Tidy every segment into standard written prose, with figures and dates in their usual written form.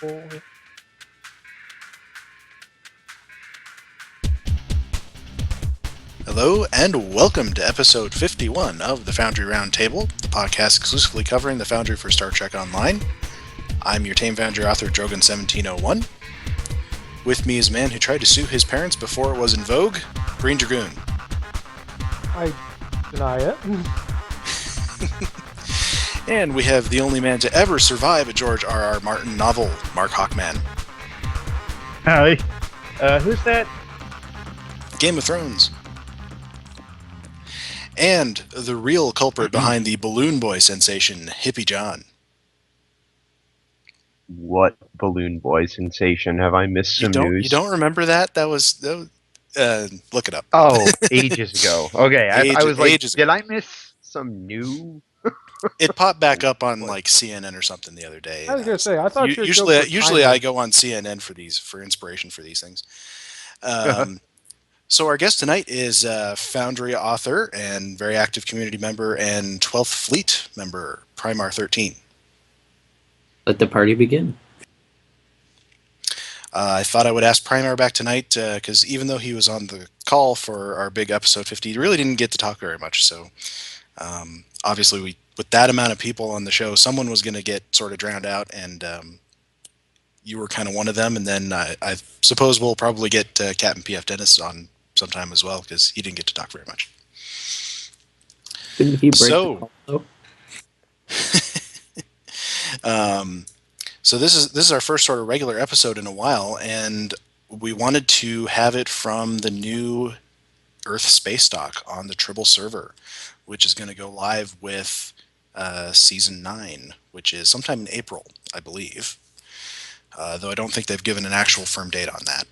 Boy. Hello, and welcome to episode 51 of the Foundry Roundtable, the podcast exclusively covering the Foundry for Star Trek Online. I'm your tame Foundry author, Drogon1701. With me is a man who tried to sue his parents before it was in vogue, Greendragoon. I deny it. And we have the only man to ever survive a George R.R. Martin novel, Markhawkman. Howdy. Who's that? Game of Thrones. And the real culprit behind the Balloon Boy sensation, Hippiejohn. What Balloon Boy sensation? Have I missed some news? You don't remember that? That was look it up. Oh, ages ago. Okay, I was like, ages ago. did I miss some new? It popped back up on like CNN or something the other day. I was gonna say, I thought your usually joke was usually I timeless. go on CNN for inspiration for these things. So our guest tonight is Foundry author and very active community member and 12th Fleet member, Primar 13. Let the party begin. I thought I would ask Primar back tonight because even though he was on the call for our big episode 50, he really didn't get to talk very much. So obviously, with that amount of people on the show, someone was going to get sort of drowned out, and you were kind of one of them. And then I suppose we'll probably get Captain P.F. Dennis on sometime as well because he didn't get to talk very much. Didn't he break So- the call, So this is our first sort of regular episode in a while, and we wanted to have it from the new Earth Spacedock on the Tribble server, which is going to go live with Season 9, which is sometime in April, I believe. Though I don't think they've given an actual firm date on that.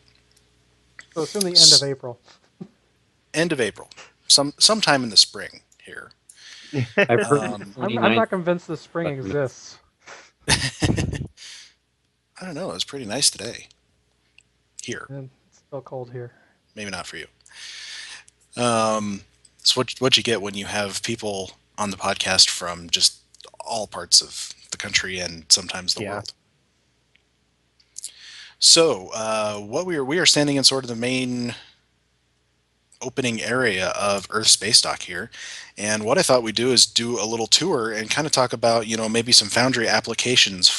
So assume the end of April. End of April. Sometime in the spring here. I've heard I'm not convinced the spring exists. I don't know. It was pretty nice today. Here. And it's still cold here. Maybe not for you. So what you get when you have people on the podcast from just all parts of the country and sometimes the world. So what we are standing in sort of the main opening area of Earth Spacedock here, and what I thought we'd do is do a little tour and kind of talk about maybe some Foundry applications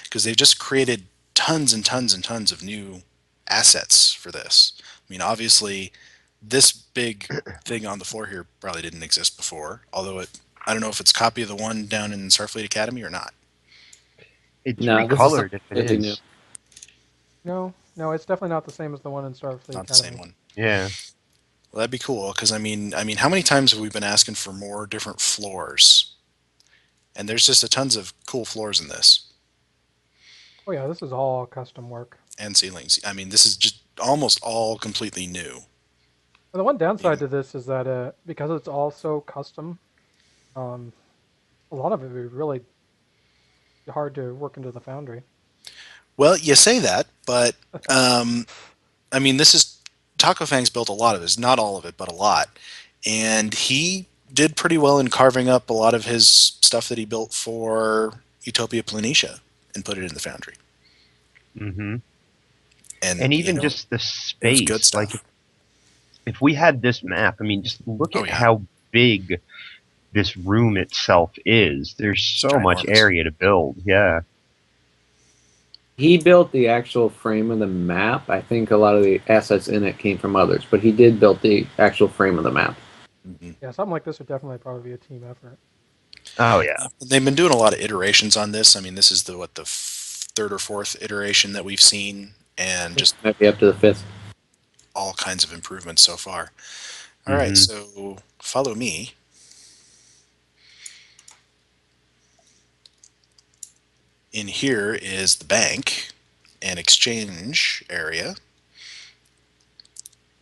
because they've just created tons and tons and tons of new assets for this. I mean, obviously, this big thing on the floor here probably didn't exist before, although I don't know if it's a copy of the one down in Starfleet Academy or not. It's No, this is recolored if it something is. No, it's definitely not the same as the one in Starfleet Not the Academy. same one. Yeah. Well, that'd be cool, because I mean, how many times have we been asking for more different floors? And there's just tons of cool floors in this, Oh yeah, this is all custom work. and ceilings. I mean, this is just almost all completely new. And the one downside to this is that because it's all so custom, a lot of it would be really hard to work into the Foundry. Well, you say that, but I mean, this is Taco Fang's built a lot of this, not all of it, but a lot, and he did pretty well in carving up a lot of his stuff that he built for Utopia Planitia and put it in the Foundry. Mm-hmm. And even you know, just the it's space. good stuff. Like, if we had this map, I mean, just look Oh, at yeah. how big this room itself is. There's so much ginormous. area to build. Yeah. He built the actual frame of the map. I think a lot of the assets in it came from others, but he did build the actual frame of the map. Mhm. Yeah, something like this would definitely probably be a team effort. Oh yeah. They've been doing a lot of iterations on this. I mean, this is the third or fourth iteration that we've seen, and just Might be up to the fifth. all kinds of improvements so far. All right, so follow me. In here is the bank and exchange area.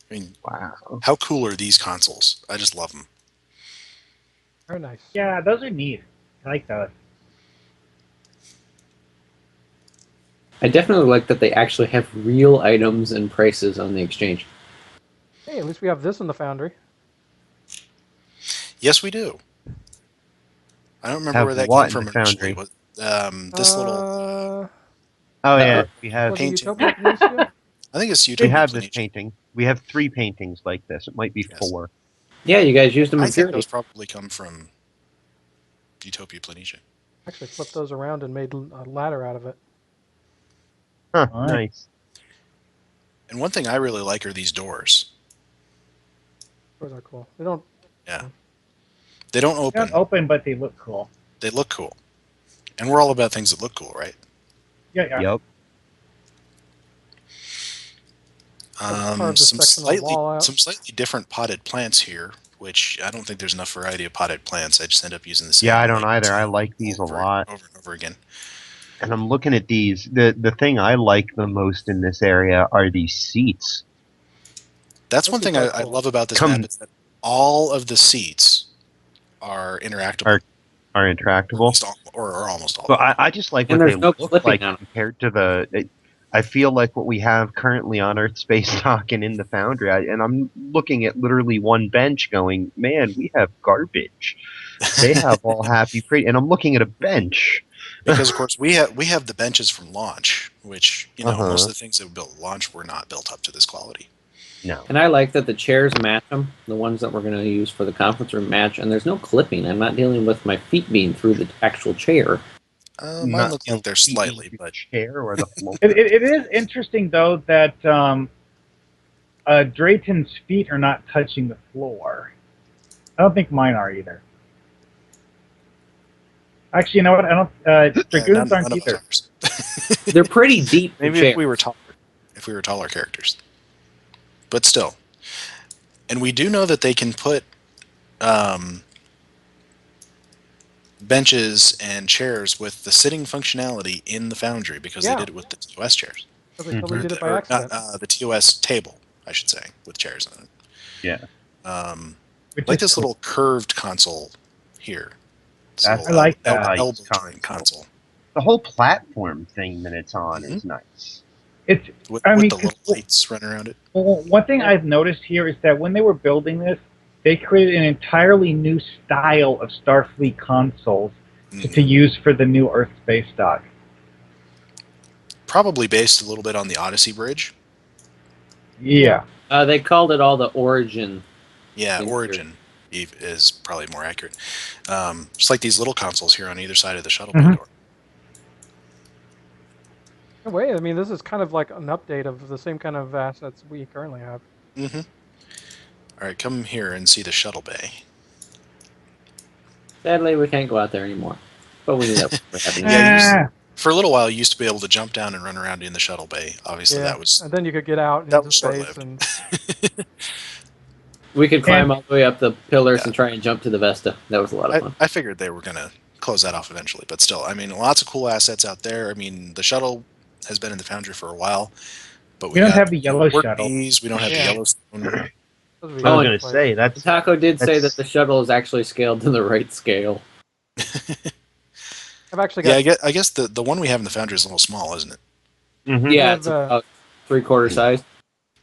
I mean, Wow. how cool are these consoles? I just love them. Very nice. Yeah, those are neat. I like those. I definitely like that they actually have real items and prices on the exchange. Hey, at least we have this in the Foundry. Yes, we do. I don't remember Have where that what came from in the initially. Foundry? This little... Oh Uh, yeah, we have Was it Painting. Utopia Planitia? I think it's we Utopia have this Planitia. painting. We have 3 paintings like this. It might be Yes. 4. Yeah, you guys used them I in think Purity. those probably come from Utopia Planitia. Actually flipped those around and made a ladder out of it. Huh, All right. nice. And one thing I really like are these doors. Those are cool. They don't. Yeah. They don't They're open. not open, but they look cool. They look cool. And we're all about things that look cool, right? Yeah. Yep. carve the section of the wall out. Some slightly different potted plants here, which I don't think there's enough variety of potted plants. I just end up using the same. Yeah, I don't like, either. I like these a lot. Over and over again. And I'm looking at these. The thing I like the most in this area are these seats. That's Those one thing are I cool. love about this map is that all of the seats are interactable. Are interactable. Or almost all. But I just like And what they there's no look clipping like on 'em. compared to the. I feel like what we have currently on Earth Spacedock and in the Foundry, and I'm looking at literally one bench going, man, we have garbage. They have all happy pretty, and I'm looking at a bench. Because of course we have the benches from launch, which most Uh-huh. of the things that we built at launch were not built up to this quality. No. And I like that the chairs match them. The ones that we're going to use for the conference room match, and there's no clipping. I'm not dealing with my feet being through the actual chair. Mine Not look like they're slightly, the but chair or the floor. It is interesting though that Drayton's feet are not touching the floor. I don't think mine are either. Actually, you know what? I don't. Dragoons aren't none of either. ours. They're pretty deep. the Maybe chairs. if we were taller characters, but still. And we do know that they can put benches and chairs with the sitting functionality in the Foundry because they Yeah. did it with the TOS chairs. Because they totally did it by Or accident. not, the TOS table, I should say, with chairs on it. Yeah. Which Like is this cool. little curved console here. This That's- little I like that. elbow Nice joint console The whole platform thing that it's on is nice. It's with, I with mean, the little 'cause- lights running around it. well, one thing I've noticed here is that when they were building this, they created an entirely new style of Starfleet consoles to use for the new Earth Spacedock. Probably based a little bit on the Odyssey Bridge. Yeah. They called it all the Origin. Yeah, Interior. Origin is probably more accurate. Just like these little consoles here on either side of the shuttle Mhm. bay door. In a way, I mean, this is kind of like an update of the same kind of assets we currently have. Mm-hmm. All right, come here and see the shuttle bay. Sadly, we can't go out there anymore. But we knew that was happening. Yeah, For a little while, you used to be able to jump down and run around in the shuttle bay. Obviously, that was And then you could get out that into was space short-lived. and We could climb all the way up the pillars Yeah. and try and jump to the Vesta. That was a lot of fun. I figured they were going to close that off eventually, but still, I mean, lots of cool assets out there. I mean, the shuttle has been in the Foundry for a while, but We don't got have the yellow work shuttle. bees, we don't have Yeah. the Yellowstone. those would be I was good going to places. say that's Taco did say That's- that the shuttle is actually scaled to the right scale. I've actually Yeah, got. I guess the one we have in the Foundry is a little small, isn't it? Mhm. Yeah, have, it's about 3/4 size.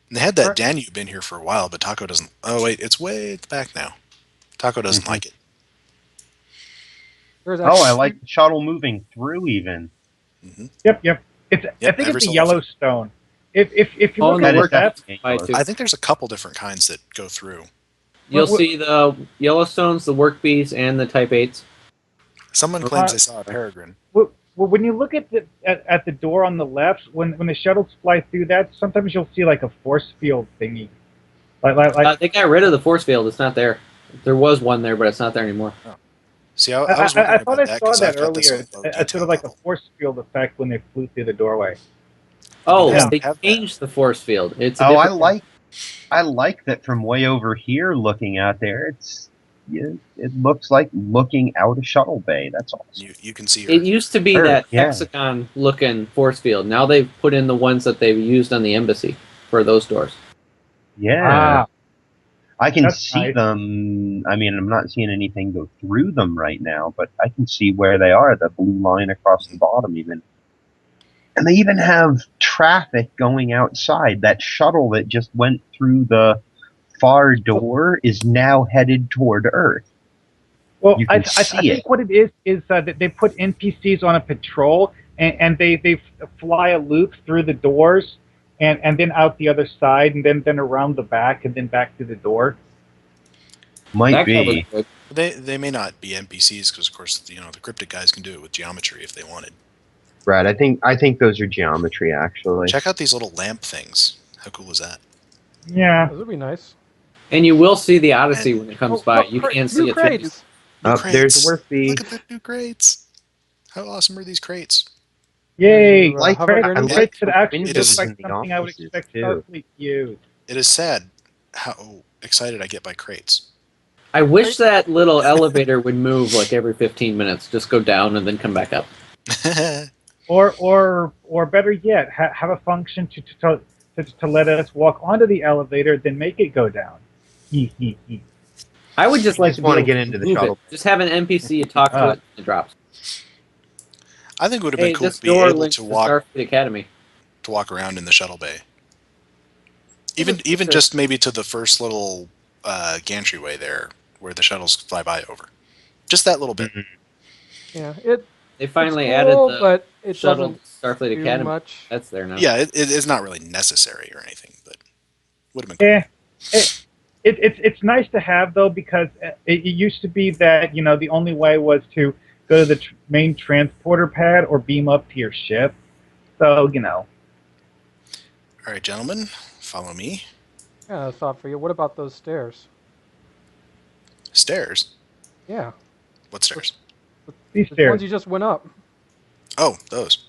And they had that Sure. Danube in here for a while, but Taco doesn't. Oh wait, it's way at the back now. Taco doesn't Mhm. like it. There's Oh, I actually- like the shuttle moving through even. Yep. It's. I Yep, think every it's so the Yellowstone. If you Oh, look and at the it, work that's by too. I think there's a couple different kinds that go through. You'll What- see the Yellowstones, the work bees, and the Type 8s. Someone claims they saw a peregrine. well, when you look at the door on the left, when the shuttles fly through that, sometimes you'll see like a force field thingy. Like They got rid of the force field. It's not there. There was one there, but it's not there anymore. See, I was wondering I thought about I that saw 'cause that I've got this earlier. on low As sort detail of like a level. force field effect when they flew through the doorway. Oh, Yeah. they Have that. changed the force field. It's a Oh, different I like that from way over here looking out there. It looks like looking out a shuttle bay. That's awesome. You can see her. It used to be Sure, that yeah. hexagon-looking force field. Now they've put in the ones that they've used on the embassy for those doors. Yeah. I can That's see nice. them. I mean, I'm not seeing anything go through them right now, but I can see where they are, the blue line across the bottom even. And they even have traffic going outside. That shuttle that just went through the far door is now headed toward Earth. Well, You I can see think it. what it is that they put NPCs on a patrol and they fly a loop through the doors, and then out the other side, and then around the back, and then back through the door. Might That guy was be. good. They may not be NPCs because, of course, the cryptic guys can do it with geometry if they wanted. Brad, I think those are geometry actually. Check out these little lamp things. How cool is that? Yeah. Those would be nice. And you will see the Odyssey And- when it comes Oh, by. look, You can't see new it. crates. New Oh, there's crates. a Worthy. Look at the new crates. How awesome are these crates? Yay! You, hover Crates underneath like that actually It look is- like in the something I would offices, expect too. Starfleet to use. It is sad how excited I get by crates. I wish that little elevator would move like every 15 minutes. Just go down and then come back up. Or better yet, have a function to let us walk onto the elevator, then make it go down. Hee hee hee. I would just like just to wanna be able get to into the move shuttle. it. Just have an NPC, you talk to it, and it drops. I think it would have Hey, been cool this to be door able links to to walk Starfleet Academy. around in the shuttle bay. Even It's a- just maybe to the first little gantry there where the shuttles fly by over. Just that little bit. Yeah, They finally it's cool, added the but it shuttle doesn't to Starfleet do Academy. much. That's there now. Yeah, it's not really necessary or anything, but would have been cool. It's nice to have though, because it used to be that the only way was to go to the main transporter pad or beam up to your ship. So All right, gentlemen, follow me. Yeah, I thought for you. What about those stairs? Stairs. Yeah, What stairs? these the stairs. ones you just went up. Oh, those.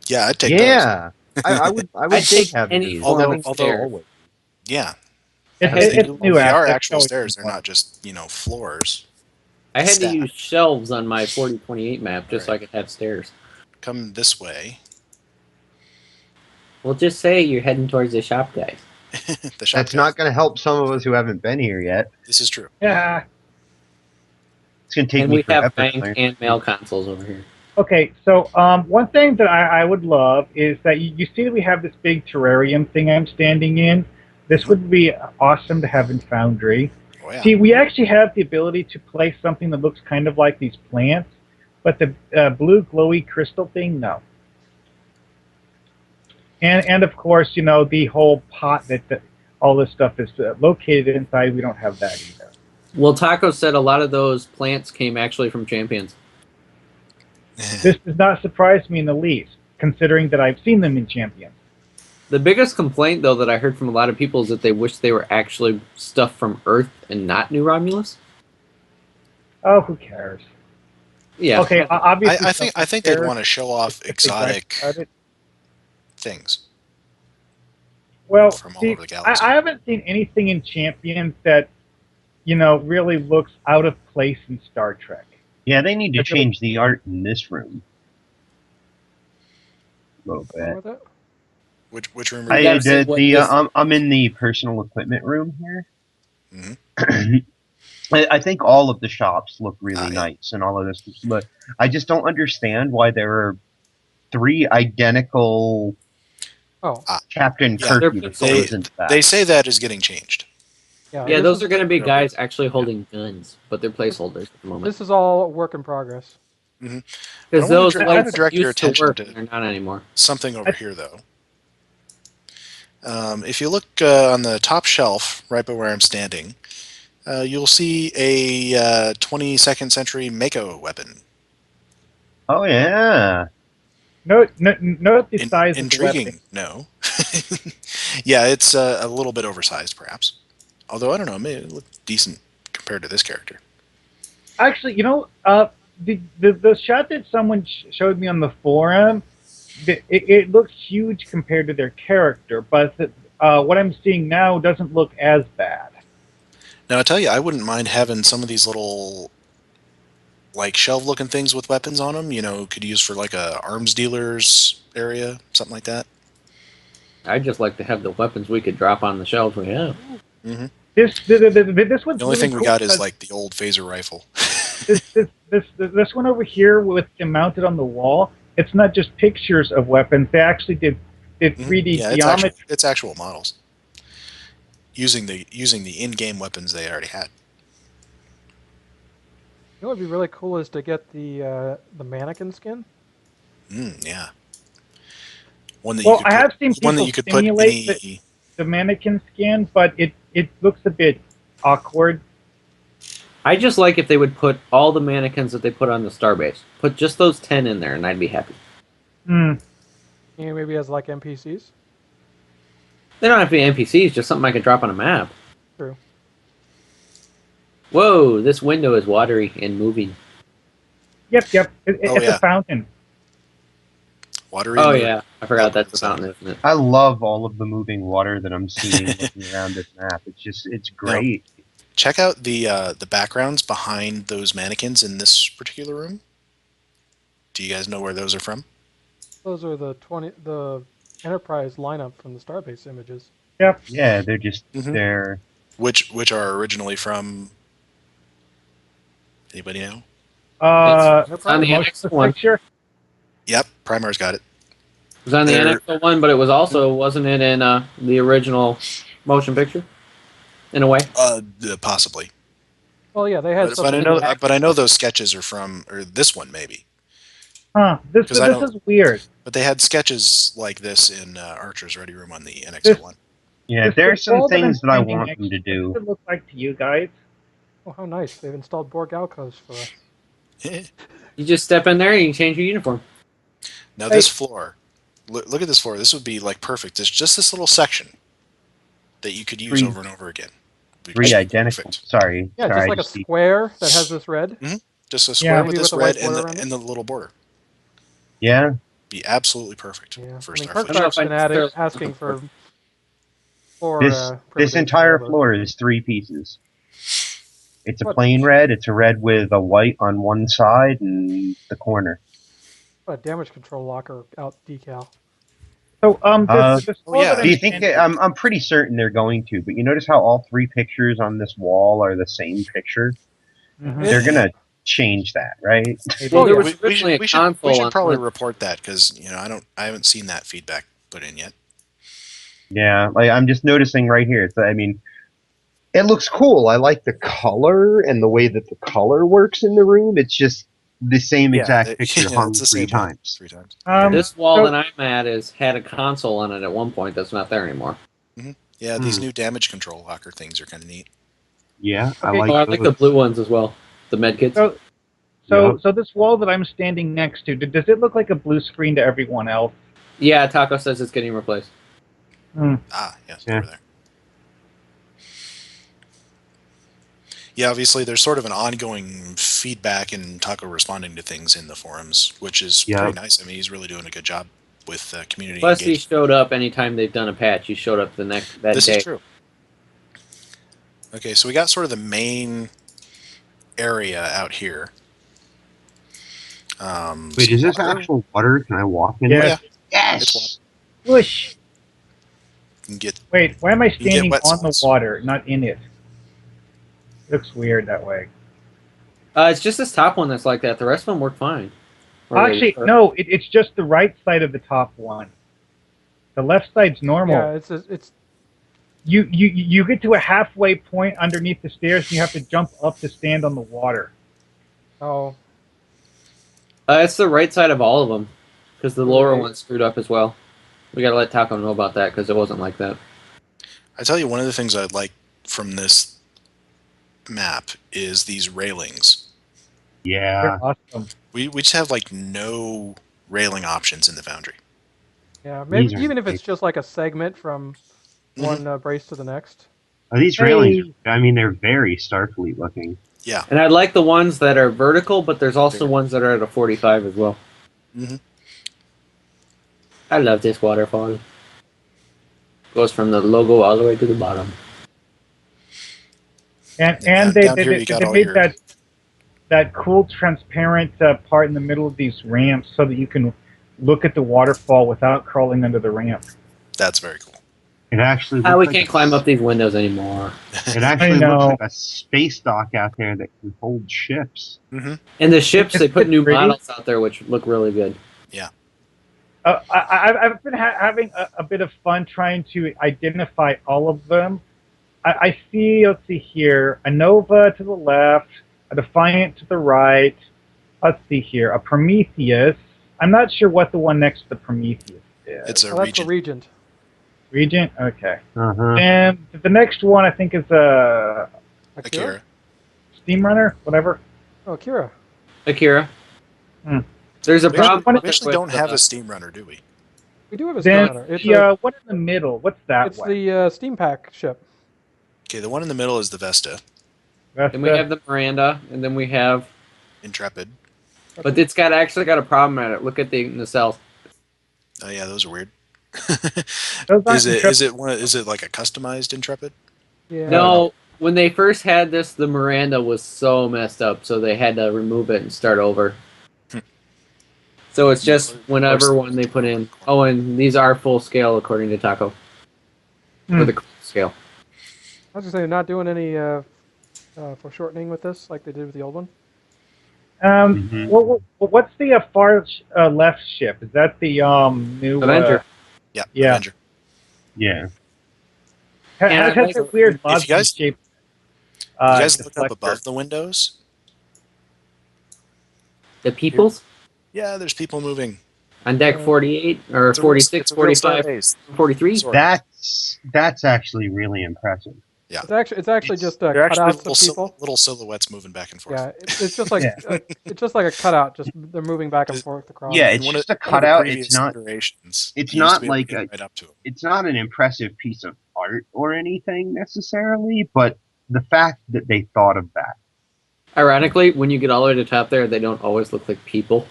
Yeah, I'd take those. Yeah. I would I'd take take having any these. form Having of stair. always. Yeah, It's new. they are assets, actual always stairs. They're fun. not just floors. I had to Staff. use shelves on my 4028 map just so I Alright. could have stairs. Come this way. Well, just say you're heading towards the shop, guys. The shop That's guys. not going to help some of us who haven't been here yet. This is true. Yeah. It's going to take And me we forever. have to bank learn. and mail consoles over here. Okay, so one thing that I would love is that you see that we have this big terrarium thing I'm standing in. This would be awesome to have in Foundry. Oh yeah. See, we actually have the ability to place something that looks kind of like these plants, but the blue glowy crystal thing, no. And of course, the whole pot that all this stuff is located inside, we don't have that either. Well, Taco said a lot of those plants came actually from Champions. This does not surprise me in the least, considering that I've seen them in Champions. The biggest complaint, though, that I heard from a lot of people is that they wish they were actually stuff from Earth and not New Romulus. Oh, who cares? Yeah. Okay, obviously. I think they'd want to show off if they write exotic about it. things. Well, from all see, over the galaxy. I haven't seen anything in Champions that, really looks out of place in Star Trek. Yeah, they need to change the art in this room. A little Wrong bit. with it? Which room are you I- gotta see what this- I'm in the personal equipment room here. Mhm. I think all of the shops look really Yeah. nice and all of this, but I just don't understand why there are 3 identical Oh, Captain Yeah, Kirk they're uniforms in fact. They say that is getting changed. Yeah, this those is- are going to be Real guys actually holding guns, but they're placeholders at the moment. This is all work in progress. Because I wanna those dir- I wanna lights direct your used to attention work, to- and they're not anymore. Something over here, though. If you look on the top shelf, right by where I'm standing, you'll see a 22nd century Mako weapon. Oh yeah. Note the size of the weapon. Intriguing, no. Yeah, it's a little bit oversized, perhaps. Although, I don't know, maybe it looked decent compared to this character. Actually, the shot that someone showed me on the forum, it looks huge compared to their character, but what I'm seeing now doesn't look as bad. Now, I tell you, I wouldn't mind having some of these little, like, shelf-looking things with weapons on them. Could use for, like, a arms dealer's area, something like that. I'd just like to have the weapons we could drop on the shelves we have. Mm-hmm. This one's The only really thing we cool got is, because like, the old phaser rifle. this one over here with them mounted on the wall. It's not just pictures of weapons. They actually did 3D Yeah, geometry. it's actual models. Using the in-game weapons they already had. You know what would be really cool is to get the mannequin skin. Yeah. One that Well, I have seen one that people you could put simulate any. the mannequin scan, but it looks a bit awkward. I just like if they would put all the mannequins that they put on the starbase. Put just those 10 in there, and I'd be happy. Hmm. Yeah, maybe as like NPCs. They don't have to be NPCs, just something I can drop on a map. True. Whoa, this window is watery and moving. Yep. Oh, It's yeah. a fountain. Watery. Oh mood. yeah, I forgot That that's the sound. fountain, isn't it? I love all of the moving water that I'm seeing looking around this map. It's great. Check out the backgrounds behind those mannequins in this particular room. Do you guys know where those are from? Those are the Enterprise lineup from the Starbase images. Yep. Yeah, they're just Mhm. they're Which are originally from. Anybody know? It's on the Motion NXO one. picture. Yep, Primar's got it. It was on the They're- NXO one, but it was also wasn't it in the original motion picture? In a way. Possibly. Well, yeah, they had But something. I know those sketches are from, or this one maybe. Huh. This 'Cause I don't- is weird. But they had sketches like this in Archer's Ready Room on the NXO1. yeah. This- There are this some wall that I'm things that I standing want next them to What do. does it look like to you guys? Oh, how nice! They've installed Borg alcoves for us. You just step in there and you can change your uniform. Now this floor, look at this floor. This would be like perfect. It's just this little section that you could use Three- over and over again. Would Three be identical. perfect. Sorry. Yeah, sorry, just like a square that has this red. Just a square with Maybe this with a white red and border around it? the little border. Yeah. Be absolutely perfect Yeah, for I mean, Starfleet. I don't know if Kirkpatrick's I been necessarily- asking for This primitives entire for all floor is 3 pieces. It's a What? plain red. It's a red with a white on one side and the corner. a damage control locker out decal. So this Oh, wall yeah. that Do you I'm think standing- I'm pretty certain they're going to? But you notice how all 3 pictures on this wall are the same picture? Mhm. They're gonna change that, right? Well, there yeah. was originally a we console should on probably one. report that because I haven't seen that feedback put in yet. Yeah, like I'm just noticing right here. I mean, it looks cool. I like the color and the way that the color works in the room. It's just the same exact picture hung it's the 3 same one times. 3 times. This wall so- that I'm at had a console on it at one point that's not there anymore. Yeah, these new damage control locker things are kind of neat. Yeah, I Okay. like. Oh, I like the those. blue ones as well. The med kits. So this wall that I'm standing next to, does it look like a blue screen to everyone else? Yeah, Taco says it's getting replaced. Ah, yes, Yeah. over there. Yeah, obviously there's sort of an ongoing feedback and Taco responding to things in the forums, which is pretty nice. I mean, he's really doing a good job with community Plus, he engagement. showed up anytime they've done a patch. He showed up that This day. is true. Okay, so we got sort of the main area out here. Wait, is this water. actual water? Can I walk in? Yeah. it? Yeah, Yes. Whoosh! you can get Wait, why am I get standing wet on the spots. water, not in it? Looks weird that way. It's just this top one that's like that. The rest of them work fine. Actually, no, it's just the right side of the top one. The left side's normal. Yeah, it's You get to a halfway point underneath the stairs, and you have to jump up to stand on the water. oh It's the right side of all of them, because the lower Right. one's screwed up as well. We gotta let Taco know about that because it wasn't like that. I tell you, one of the things I'd like from this map is these railings. Yeah. They're awesome. We just have like no railing options in the Foundry. yeah. Maybe These are even if it's great. just like a segment from one brace to the next. Oh, these Hey. railings. I mean, they're very Starfleet looking. Yeah. And I like the ones that are vertical, but there's also ones that are at a 45 as well. Mm-hmm. I love this waterfall. Goes from the logo all the way to the bottom. And Yeah, they down here you got all made your- that cool transparent part in the middle of these ramps so that you can look at the waterfall without crawling under the ramp. That's very cool. It actually. We looks like can't climb up these windows anymore. It actually know. looks like a space dock out there that can hold ships. Mm-hmm. And the ships, It's they put new pretty. models out there which look really good. I've been having a bit of fun trying to identify all of them. I see, let's see here, a Nova to the left, a Defiant to the right. Let's see here, a Prometheus, I'm not sure what the one next to the Prometheus is. It's a Oh, that's the region. Regent. Regent? Okay. Uh-huh. And the next one, I think, is a Akira? Akira. Steam Runner, whatever. Oh, Akira. Akira. Hmm. There's a We problem. actually, with we actually the- don't have a steam runner, do we? We do have a steam Then runner. It's the one in the middle. What's that it's one? the steam pack ship. Okay, the one in the middle is the Vesta, That's Then we have the Miranda, and then we have. Intrepid. But it's actually got a problem at it. Look at the nacelles. Oh yeah, those are weird. Those aren't Is it like a customized Intrepid? Yeah. No, when they first had this, the Miranda was so messed up, so they had to remove it and start over. So it's just whenever one they put in. Oh, and these are full scale according to Taco. For the scale. I was gonna say, they're not doing any foreshortening with this like they did with the old one. Mhm. What's the far left ship? Is that the new Avenger. Yeah. Yeah. Avenger. Yeah. And It I has like- a weird if you guys- shape. You guys look up deflector. above the windows. The Peoples Yeah, there's people moving. on deck 48 or It's a real- 46, it's a real 45, starbase. 43. Sort of. That's actually really impressive. Yeah. It's actually just They're actually cutouts of people. little silhouettes moving back and forth. Yeah, it's just like Yeah. it's just like a cutout. Just they're moving back and forth across. Yeah, In it's one just of- a one of the cutout. previous It's not. iterations, It's you used not to be able to like get a- right up to 'em. It's not an impressive piece of art or anything necessarily, but the fact that they thought of that. Ironically, when you get all the way to the top there, they don't always look like people.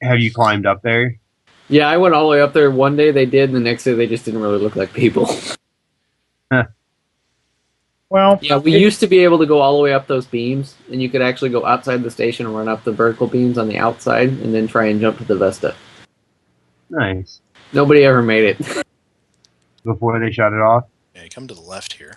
Have you climbed up there? Yeah, I went all the way up there one day, they did, and the next day they just didn't really look like people. Well, Yeah, we used to be able to go all the way up those beams, and you could actually go outside the station and run up the vertical beams on the outside, and then try and jump to the Vesta. Nice. Nobody ever made it. Before they shut it off. Yeah, you come to the left here.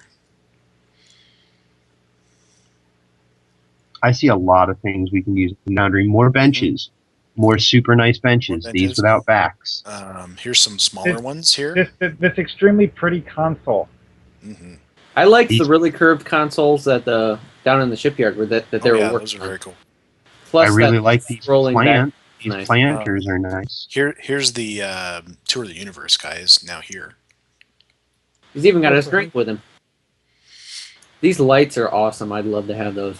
I see a lot of things we can use in Foundry. More benches. More super nice benches. More These benches. without backs. Here's some smaller ones here. this extremely pretty console. hmm I liked the These- really curved consoles that down in the shipyard where that they were yeah, working those are on. very cool. Plus, I really that like these scrolling back. These Nice. planters are nice. Here's the tour of the universe guys now here. He's even got his Awesome. drink with him. These lights are awesome. I'd love to have those.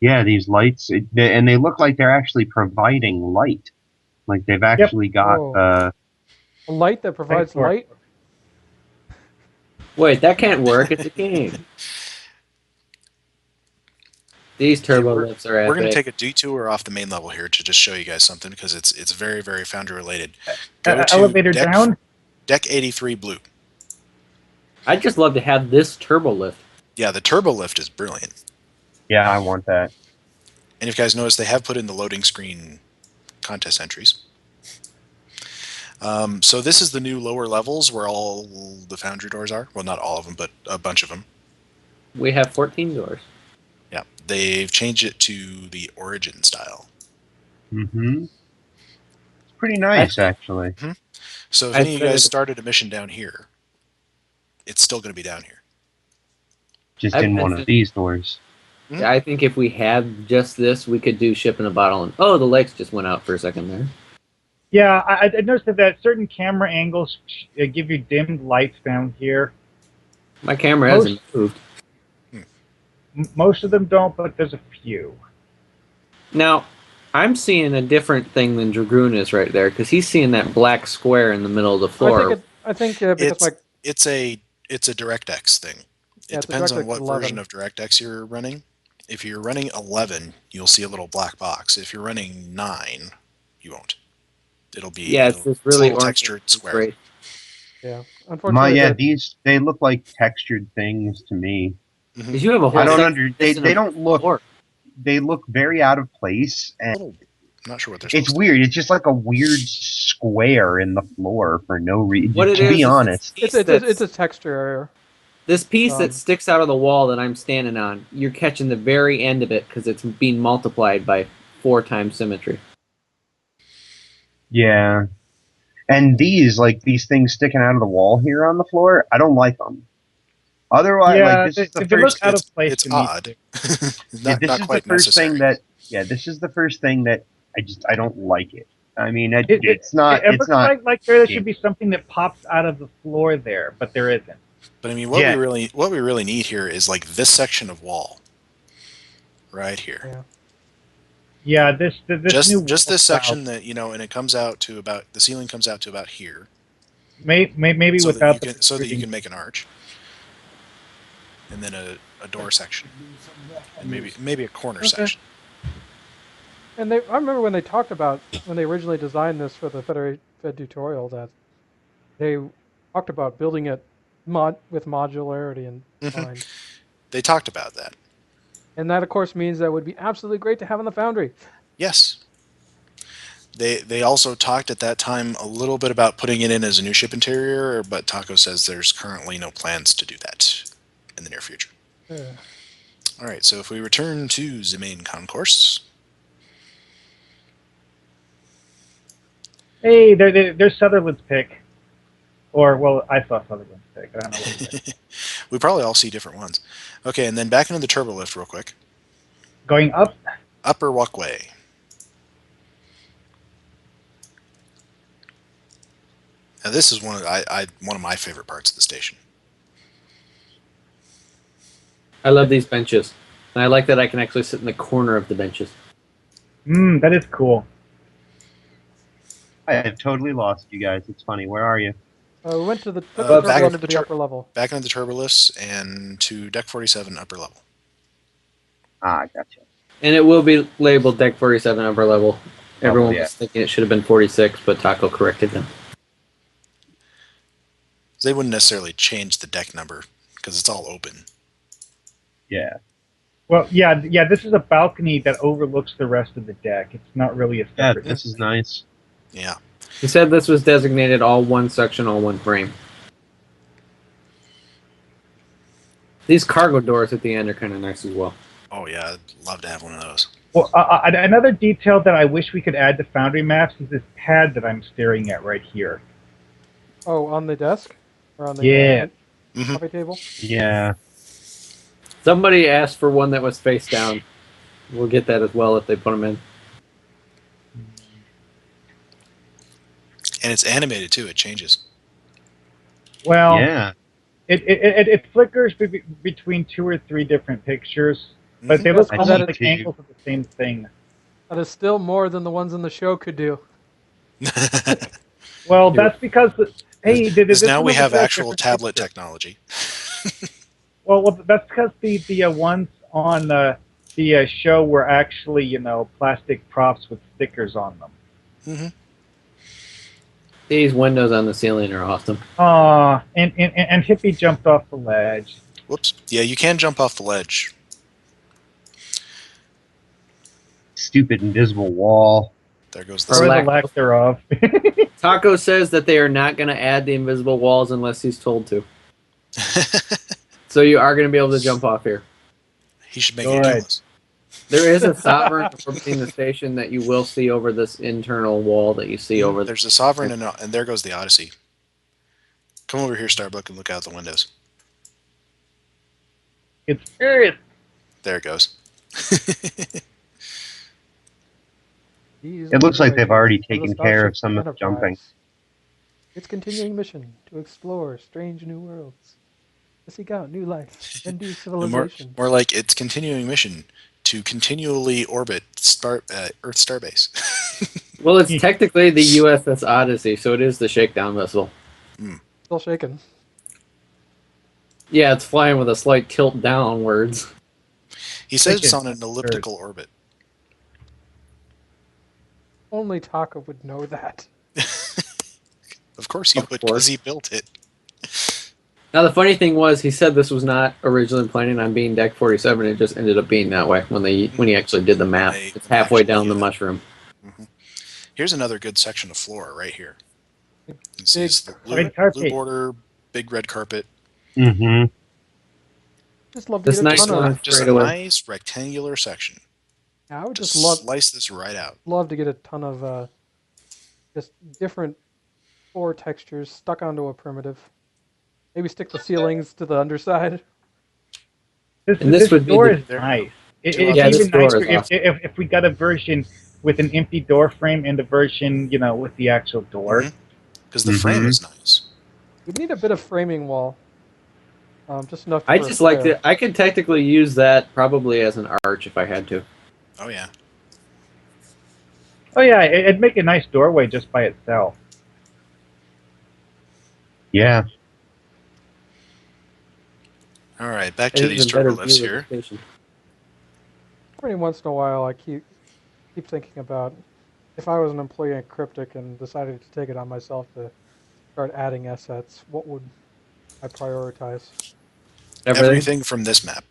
Yeah, these lights, and they look like they're actually providing light. Like they've actually got Whoa. A light that provides for it. light. Wait, that can't work. It's a game. These turbo We're- lifts are epic. We're going to take a detour off the main level here to just show you guys something because it's very, very Foundry related. Go to Elevator deck, down. Deck 83 blue. I'd just love to have this turbo lift. Yeah, the turbo lift is brilliant. Yeah, I want that. And if you guys notice, they have put in the loading screen contest entries. So this is the new lower levels where all the Foundry doors are. Well, not all of them, but a bunch of them. We have 14 doors. Yeah, they've changed it to the Origin style. Mm-hmm. It's pretty nice, actually. So if I any of you said guys it- started a mission down here, it's still going to be down here. Just I've in one been of to- these doors. Hmm? Yeah, I think if we had just this, we could do ship in a bottle. And oh, the lights just went out for a second there. Yeah, I noticed that certain camera angles give you dimmed lights down here. My camera hasn't moved. Most of them don't, but there's a few. Now, I'm seeing a different thing than Dragoon is right there because he's seeing that black square in the middle of the floor. I think because It's a DirectX thing. Yeah, It it's a depends on DirectX what 11. version of DirectX you're running. If you're running 11, you'll see a little black box. If you're running 9, you won't. It'll be Yeah, it's this really a little orange textured square. Great. yeah, unfortunately, Yeah, the- they look like textured things to me. Mhm. Because you have a whole I don't section under they, missing they a don't look floor. they look very out of place, A and little, I'm not sure what they're it's supposed to weird. It's just like a weird square in the floor for no reason. What it To is be is honest, this piece it's that's- a texture error. This piece Um, that sticks out of the wall that I'm standing on, you're catching the very end of it because it's being multiplied by 4 times symmetry. yeah. And these things sticking out of the wall here on the floor, I don't like them. Otherwise, Yeah, this is the they look first. out of place. it's to me, odd. too. not this not is quite the first necessary. thing that. Yeah, this is the first thing that I don't like it. I mean, It it's not. it It's looks not. like there should be something that pops out of the floor there, but there isn't. But I mean, Yeah. what we really need here is like this section of wall, right here. Yeah. Yeah, this new Just wall this style, section that and it comes out to about the ceiling comes out to about here, maybe so that without you can make an arch, and then a door section, and maybe a corner Okay. section. And I remember when they talked about when they originally designed this for the Fed tutorial that they talked about building it with modularity in mind. They talked about that. And that, of course, means that would be absolutely great to have in the Foundry. Yes. They also talked at that time a little bit about putting it in as a new ship interior, but Taco says there's currently no plans to do that in the near future. Yeah. All right, so if we return to the main concourse. Hey, there's Sutherland's pick. Or, well, I saw Sutherland's pick. I don't know what it is. We probably all see different ones. Okay, and then back into the turbo lift real quick. Going up? Upper walkway. Now this is one of my favorite parts of the station. I love these benches. And I like that I can actually sit in the corner of the benches. That is cool. I have totally lost you guys. It's funny. Where are you? We went to the back turbo into to the upper level. Back into the turbo lifts and to deck 47 upper level. Ah, gotcha. And it will be labeled Deck 47 upper level. Everyone yeah. was thinking it should have been 46, but Taco corrected them. They wouldn't necessarily change the deck number because it's all open. Yeah. Well, yeah, this is a balcony that overlooks the rest of the deck. It's not really a Yeah, separate. this is nice. Yeah. He said this was designated all one section, all one frame. These cargo doors at the end are kind of nice as well. Oh yeah, I'd love to have one of those. Well, another detail that I wish we could add to Foundry maps is this pad that I'm staring at right here. Oh, on the desk? Or on the Yeah. coffee table? Yeah. Somebody asked for one that was face down. We'll get that as well if they put them in. And it's animated too, it changes. Well, Yeah. it flickers between 2 or 3 different pictures, but they look I almost see like too. angles of the same thing. That is still more than the ones in the show could do. Well, that's because hey, Because now we one have of the actual different tablet pictures. technology. Well, that's because the ones on the show were actually plastic props with stickers on them. Mm-hmm. These windows on the ceiling are awesome. Aw, and Hippie jumped off the ledge. Whoops. Yeah, you can jump off the ledge. Stupid invisible wall. There goes Or Or the the lack lack thereof. Taco says that they are not going to add the invisible walls unless he's told to. So you are going to be able to jump off here. He should make Go it ahead. jealous. There is a sovereign orbiting the station that you will see over this internal wall that you see over There's a sovereign and there goes the Odyssey. Come over here, Starbuck, and look out the windows. It's serious. There it goes. It looks like they've already taken care of some of the jumping. Its continuing mission to explore strange new worlds, to seek out new life and new civilization. More like its continuing mission to continually orbit Earth Starbase. Well, it's technically the USS Odyssey, so it is the shakedown vessel. Still shaking. Yeah, it's flying with a slight tilt downwards. He says it's on an elliptical orbit. Only Taco would know that. Of course he would, because he built it. Now, the funny thing was, he said this was not originally planning on being Deck 47. It just ended up being that way when he actually did the map. It's halfway down the mushroom. Mm-hmm. Here's another good section of floor right here. You can see Big it's the red blue carpet. border, big red carpet. Mm-hmm. Just love to This get a nice ton one. of. Just Straight a away. nice rectangular section. I would Just just slice this right out. love to get a ton of just different floor textures stuck onto a primitive. Maybe stick the ceilings to the underside. And this would be door the- is nice. It's Yeah, this even door is nicer awesome. if we got a version with an empty door frame and a version, with the actual door. Because the frame is nice. We need a bit of framing wall. Just enough for I a just like square. it. I could technically use that probably as an arch if I had to. Oh yeah. Oh yeah, it'd make a nice doorway just by itself. Yeah. All right, back An to these even better turbo lifts view of here. the station. Every once in a while, I keep thinking about if I was an employee in Cryptic and decided to take it on myself to start adding assets, what would I prioritize? Everything from this map.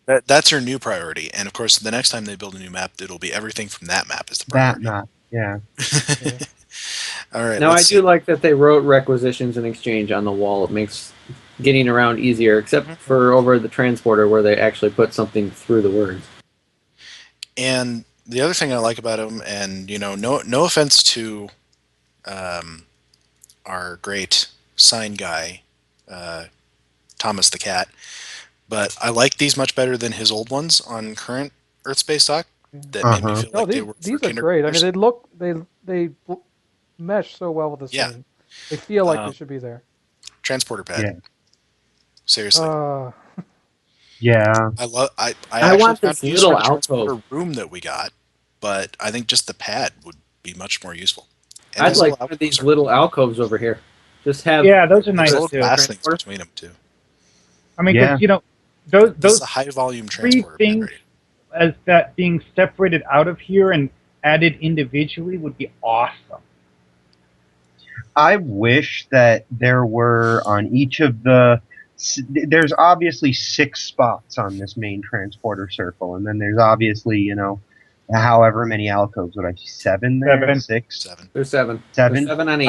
That's her new priority, and of course, the next time they build a new map, it'll be everything from that map is the That priority. map. Yeah. Yeah. All right. Now I let's do see. like that they wrote requisitions and exchange on the wall. It makes getting around easier, except for over the transporter where they actually put something through the words. And the other thing I like about them, and no offense to our great sign guy, Thomas the Cat, but I like these much better than his old ones on current Earth Spacedock. That made me feel No, like they were these for are great. I mean, kindergartners. they mesh so well with the Yeah. scene. They feel like they should be there. Transporter pad. Yeah. Seriously. Yeah. I I actually want found this use for little the transporter alcove. room that we got, but I think just the pad would be much more useful. And I'd these like little one of these alcoves are little cool. alcoves over here. Just have Yeah, those are There's nice little too. glass things Transporter? between them too. I mean, Yeah. because This those is a high volume three transporter pad things right here. as that being separated out of here and added individually would be awesome. I wish that there were on each of the. There's obviously 6 spots on this main transporter circle, and then there's obviously, however many alcoves. Would I see 7 there? 7. 6? 7. There's 7. 7. There's 7 on each.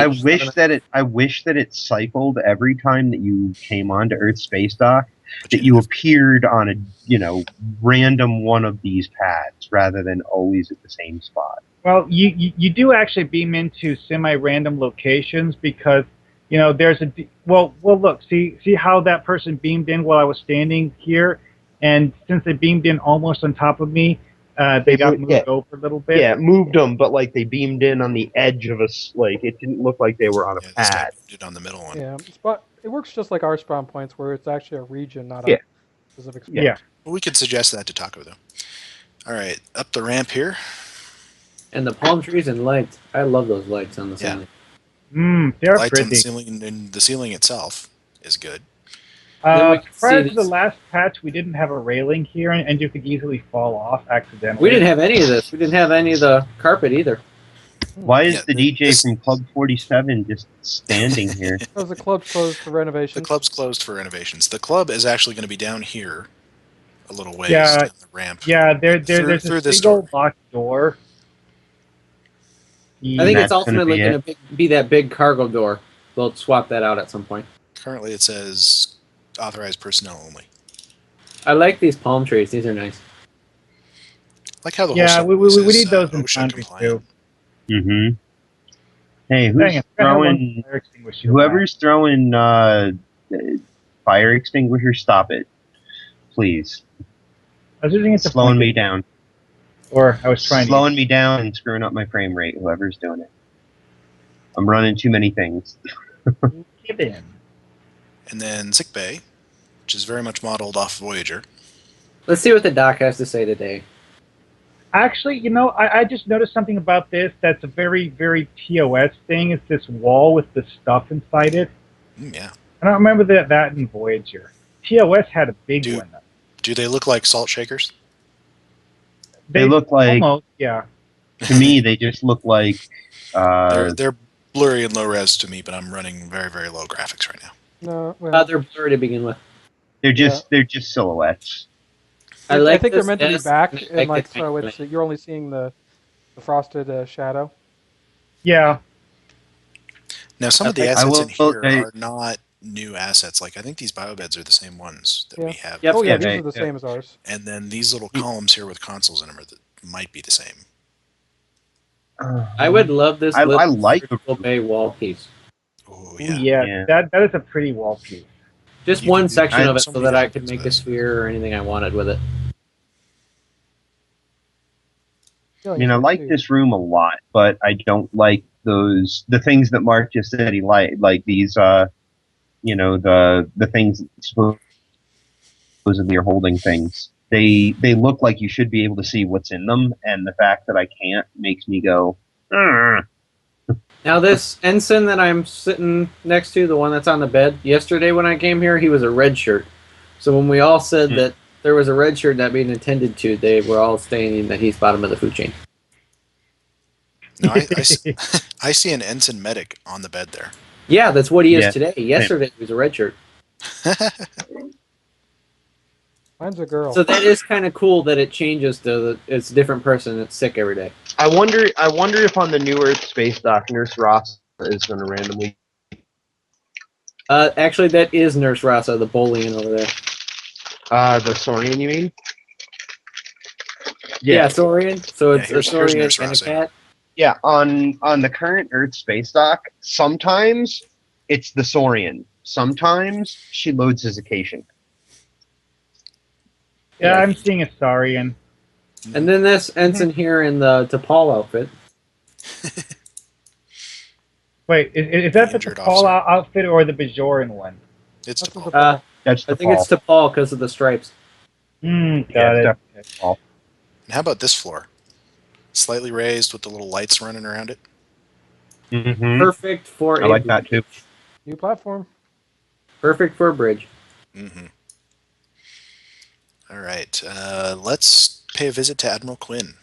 I wish that it cycled every time that you came onto Earth Spacedock, that you appeared on a random one of these pads rather than always at the same spot. Well, you do actually beam into semi-random locations because there's well look, see how that person beamed in while I was standing here, and since they beamed in almost on top of me, they got moved over a little bit. Yeah, moved them, but like they beamed in on the edge of us. Like it didn't look like they were on a This guy pad. did on the middle one. Yeah, it works just like our spawn points, where it's actually a region, not Yeah. a specific spot. Yeah. Well, we could suggest that to Taco though. All right, up the ramp here. And the palm trees and lights. I love those lights on the ceiling. They're Lights on the pretty. ceiling, and the ceiling itself is good. Then we can Prior see to the these. last patch, we didn't have a railing here, and you could easily fall off accidentally. We didn't have any of this. We didn't have any of the carpet either. Why is Yeah, the DJ this- from Club 47 just standing here? Because the club's closed for The renovations. club's closed for renovations. The club is actually going to be down here, a little ways Yeah, down the ramp. Yeah, there's through a this single door. locked door. I think that's it's gonna ultimately be going to be that big cargo door. They'll swap that out at some point. Currently, it says authorized personnel only. I like these palm trees. These are nice. Like how the Yeah, whole we setup need is, those in OSHA Foundry compliant. too. Mm-hmm. Hey, who's Dang it, I have one throwing? fire extinguisher Whoever's throwing fire extinguisher, stop it, please. I was using it to Slowing point me it, down. or I was trying Slowing me down and screwing up my frame rate. Whoever's doing it, I'm running too many things. to get in. And then sick bay, which is very much modeled off Voyager. Let's see what the doc has to say today. Actually, I just noticed something about this that's a very, very TOS thing. It's this wall with the stuff inside it. Yeah. I don't remember that in Voyager. TOS had a big one. Do they look like salt shakers? They look like, almost, yeah. to me, they just look like. They're blurry and low res to me, but I'm running very, very low graphics right now. No, well, They're blurry to begin with. They're just silhouettes. I think they're this meant to be S, back, and I and like the so it's you're only seeing the frosted shadow. Yeah. Now, some of the Okay. assets in here they- are not new assets. Like, I think these biobeds are the same ones that we have. Yep. Oh yeah, Yeah, these they- are the same as ours. And then these little columns here with consoles in them might be the same. I would love this I little like the Tribble Bay wall piece. Oh, Ooh, yeah. Yeah. That is a pretty wall piece. Just You one can- section I- of it so so many that I different could things make with a this. sphere or anything I wanted with it. I mean, I like this room a lot, but I don't like the things that Mark just said he liked, like these, you know, the things that supposedly are holding things. They look like you should be able to see what's in them, and the fact that I can't makes me go, "Ugh." Now this ensign that I'm sitting next to, the one that's on the bed, yesterday when I came here, he was a red shirt. So when we all said that there was a red shirt not being attended to, they were all saying that he's bottom of the food chain. No, I see an ensign medic on the bed there. Yeah, that's what he is Yeah. today. Yesterday he was a red shirt. Mine's a girl. So that is kind of cool that it changes to it's a different person that's sick every day. I wonder if on the new Earth Spacedock, Nurse Ross is going to randomly. Actually, that is Nurse Rasa, the Bolian over there. The Saurian, you mean? Yeah, Saurian. So it's here's a Saurian Nurse and a Rasa. cat. Yeah, on the current Earth Spacedock, sometimes it's the Saurian. Sometimes she loads as a Cation. Yeah, I'm seeing a Saurian. And then this ensign here in the T'Pol outfit. Wait, is that the Injured T'Pol officer. outfit or the Bajoran one? It's That's T'Pol. the That's I think it's T'Pol because of the stripes. Got it. Paul. And how about this floor? Slightly raised with the little lights running around it. Mm-hmm. Perfect for I like that too. new platform. Perfect for a bridge. Mm-hmm. All right, let's pay a visit to Admiral Quinn.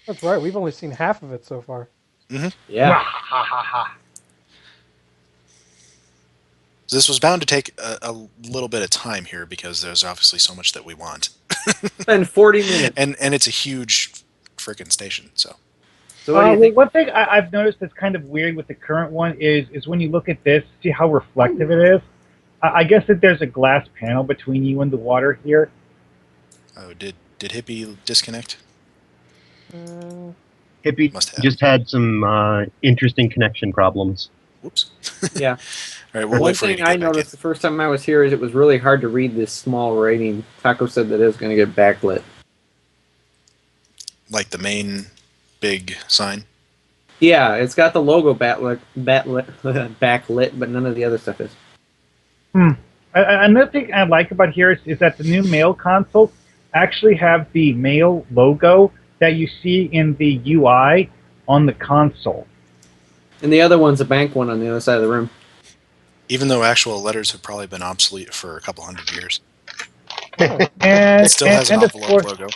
That's right. We've only seen half of it so far. Yeah. So this was bound to take a little bit of time here because there's obviously so much that we want. Spend 40 minutes. And it's a huge frickin' station, so. So what do you think? One thing I've noticed that's kind of weird with the current one is when you look at this, see how reflective it is? I guess that there's a glass panel between you and the water here. Oh, did Hippie disconnect? Hippie Must have. just had some interesting connection problems. Whoops. Yeah. All right, we'll One wait for you thing to I get back in. noticed the first time I was here is it was really hard to read this small rating. Taco said that it was going to get backlit. Like the main big sign. Yeah, it's got the logo backlit, but none of the other stuff is. Another thing I like about here is that the new mail consoles actually have the mail logo that you see in the UI on the console. And the other one's a bank one on the other side of the room. Even though actual letters have probably been obsolete for a couple hundred years. And It still has an and of envelope course, logo.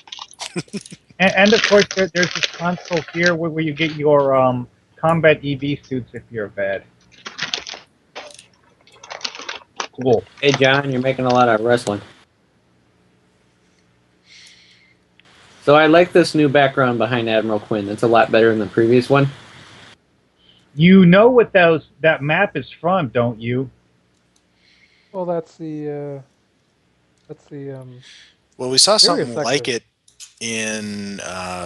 and of course, there's this console here where you get your combat EV suits if you're a vet. Cool. Hey, John, you're making a lot of wrestling. So I like this new background behind Admiral Quinn. It's a lot better than the previous one. You know what that map is from, don't you? Well, that's the Well, we saw Serious something like sector. it in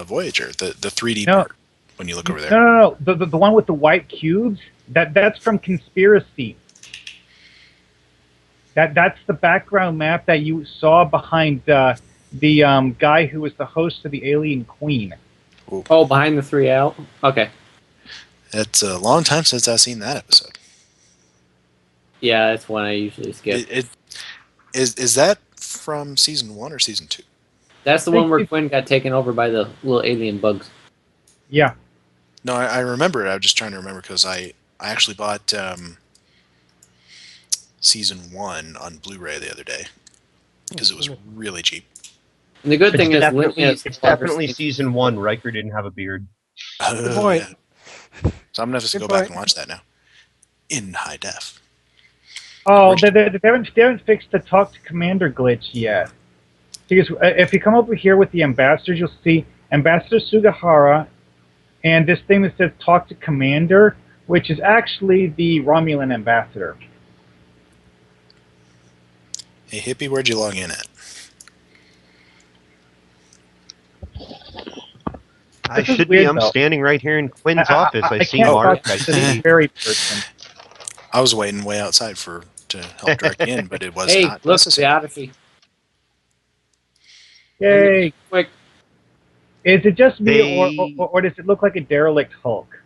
Voyager, the 3D No. part, when you look over there. No. The one with the white cubes. That's from Conspiracy. That's the background map that you saw behind the guy who was the host of the Alien Queen. Oh, behind the 3L? Okay. It's a long time since I've seen that episode. Yeah, that's one I usually skip. Is that from season 1 or season 2? That's the one where Quinn got taken over by the little alien bugs. Yeah. No, I remember it. I was just trying to remember because I actually bought season 1 on Blu-ray the other day because it was really cheap. And the good thing is, It's definitely season 1. Riker didn't have a beard. Good point. Yeah. So I'm gonna have to Good go back point. and watch that now in high def. Oh, they haven't fixed the talk to commander glitch yet. Because if you come over here with the ambassadors, you'll see Ambassador Sugihara and this thing that says talk to commander, which is actually the Romulan ambassador. Hey Hippie, where'd you log in at? I This is should weird, be. I'm though. standing right here in Quinn's office. I see can't Mark. talk I to this see. very person. I was waiting way outside to help direct you in, but it was Hey, not look, the necessary. Odyssey. Yay! Quick. Is it just me, They- or does it look like a derelict Hulk?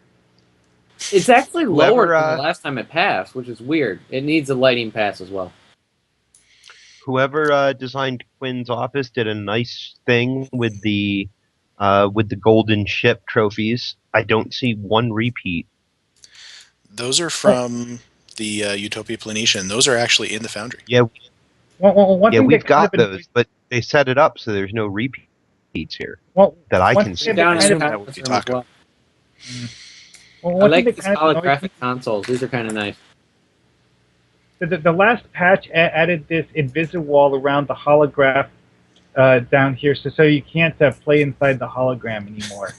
It's actually lower Whoever, than the last time it passed, which is weird. It needs a lighting pass as well. Whoever designed Quinn's office did a nice thing with the golden ship trophies. I don't see one repeat. Those are from the Utopia Planitia, and those are actually in the Foundry. Yeah, One yeah, thing we've that kind got of those, but they set it up so there's no repeats here well, that I one can thing see. that Down in kind the of- that would be conference room as Taco. well. well, I one thing like that these kind of annoys holographic me- consoles. These are kind of nice. The last patch added this invisible wall around the holograph down here, so you can't play inside the hologram anymore.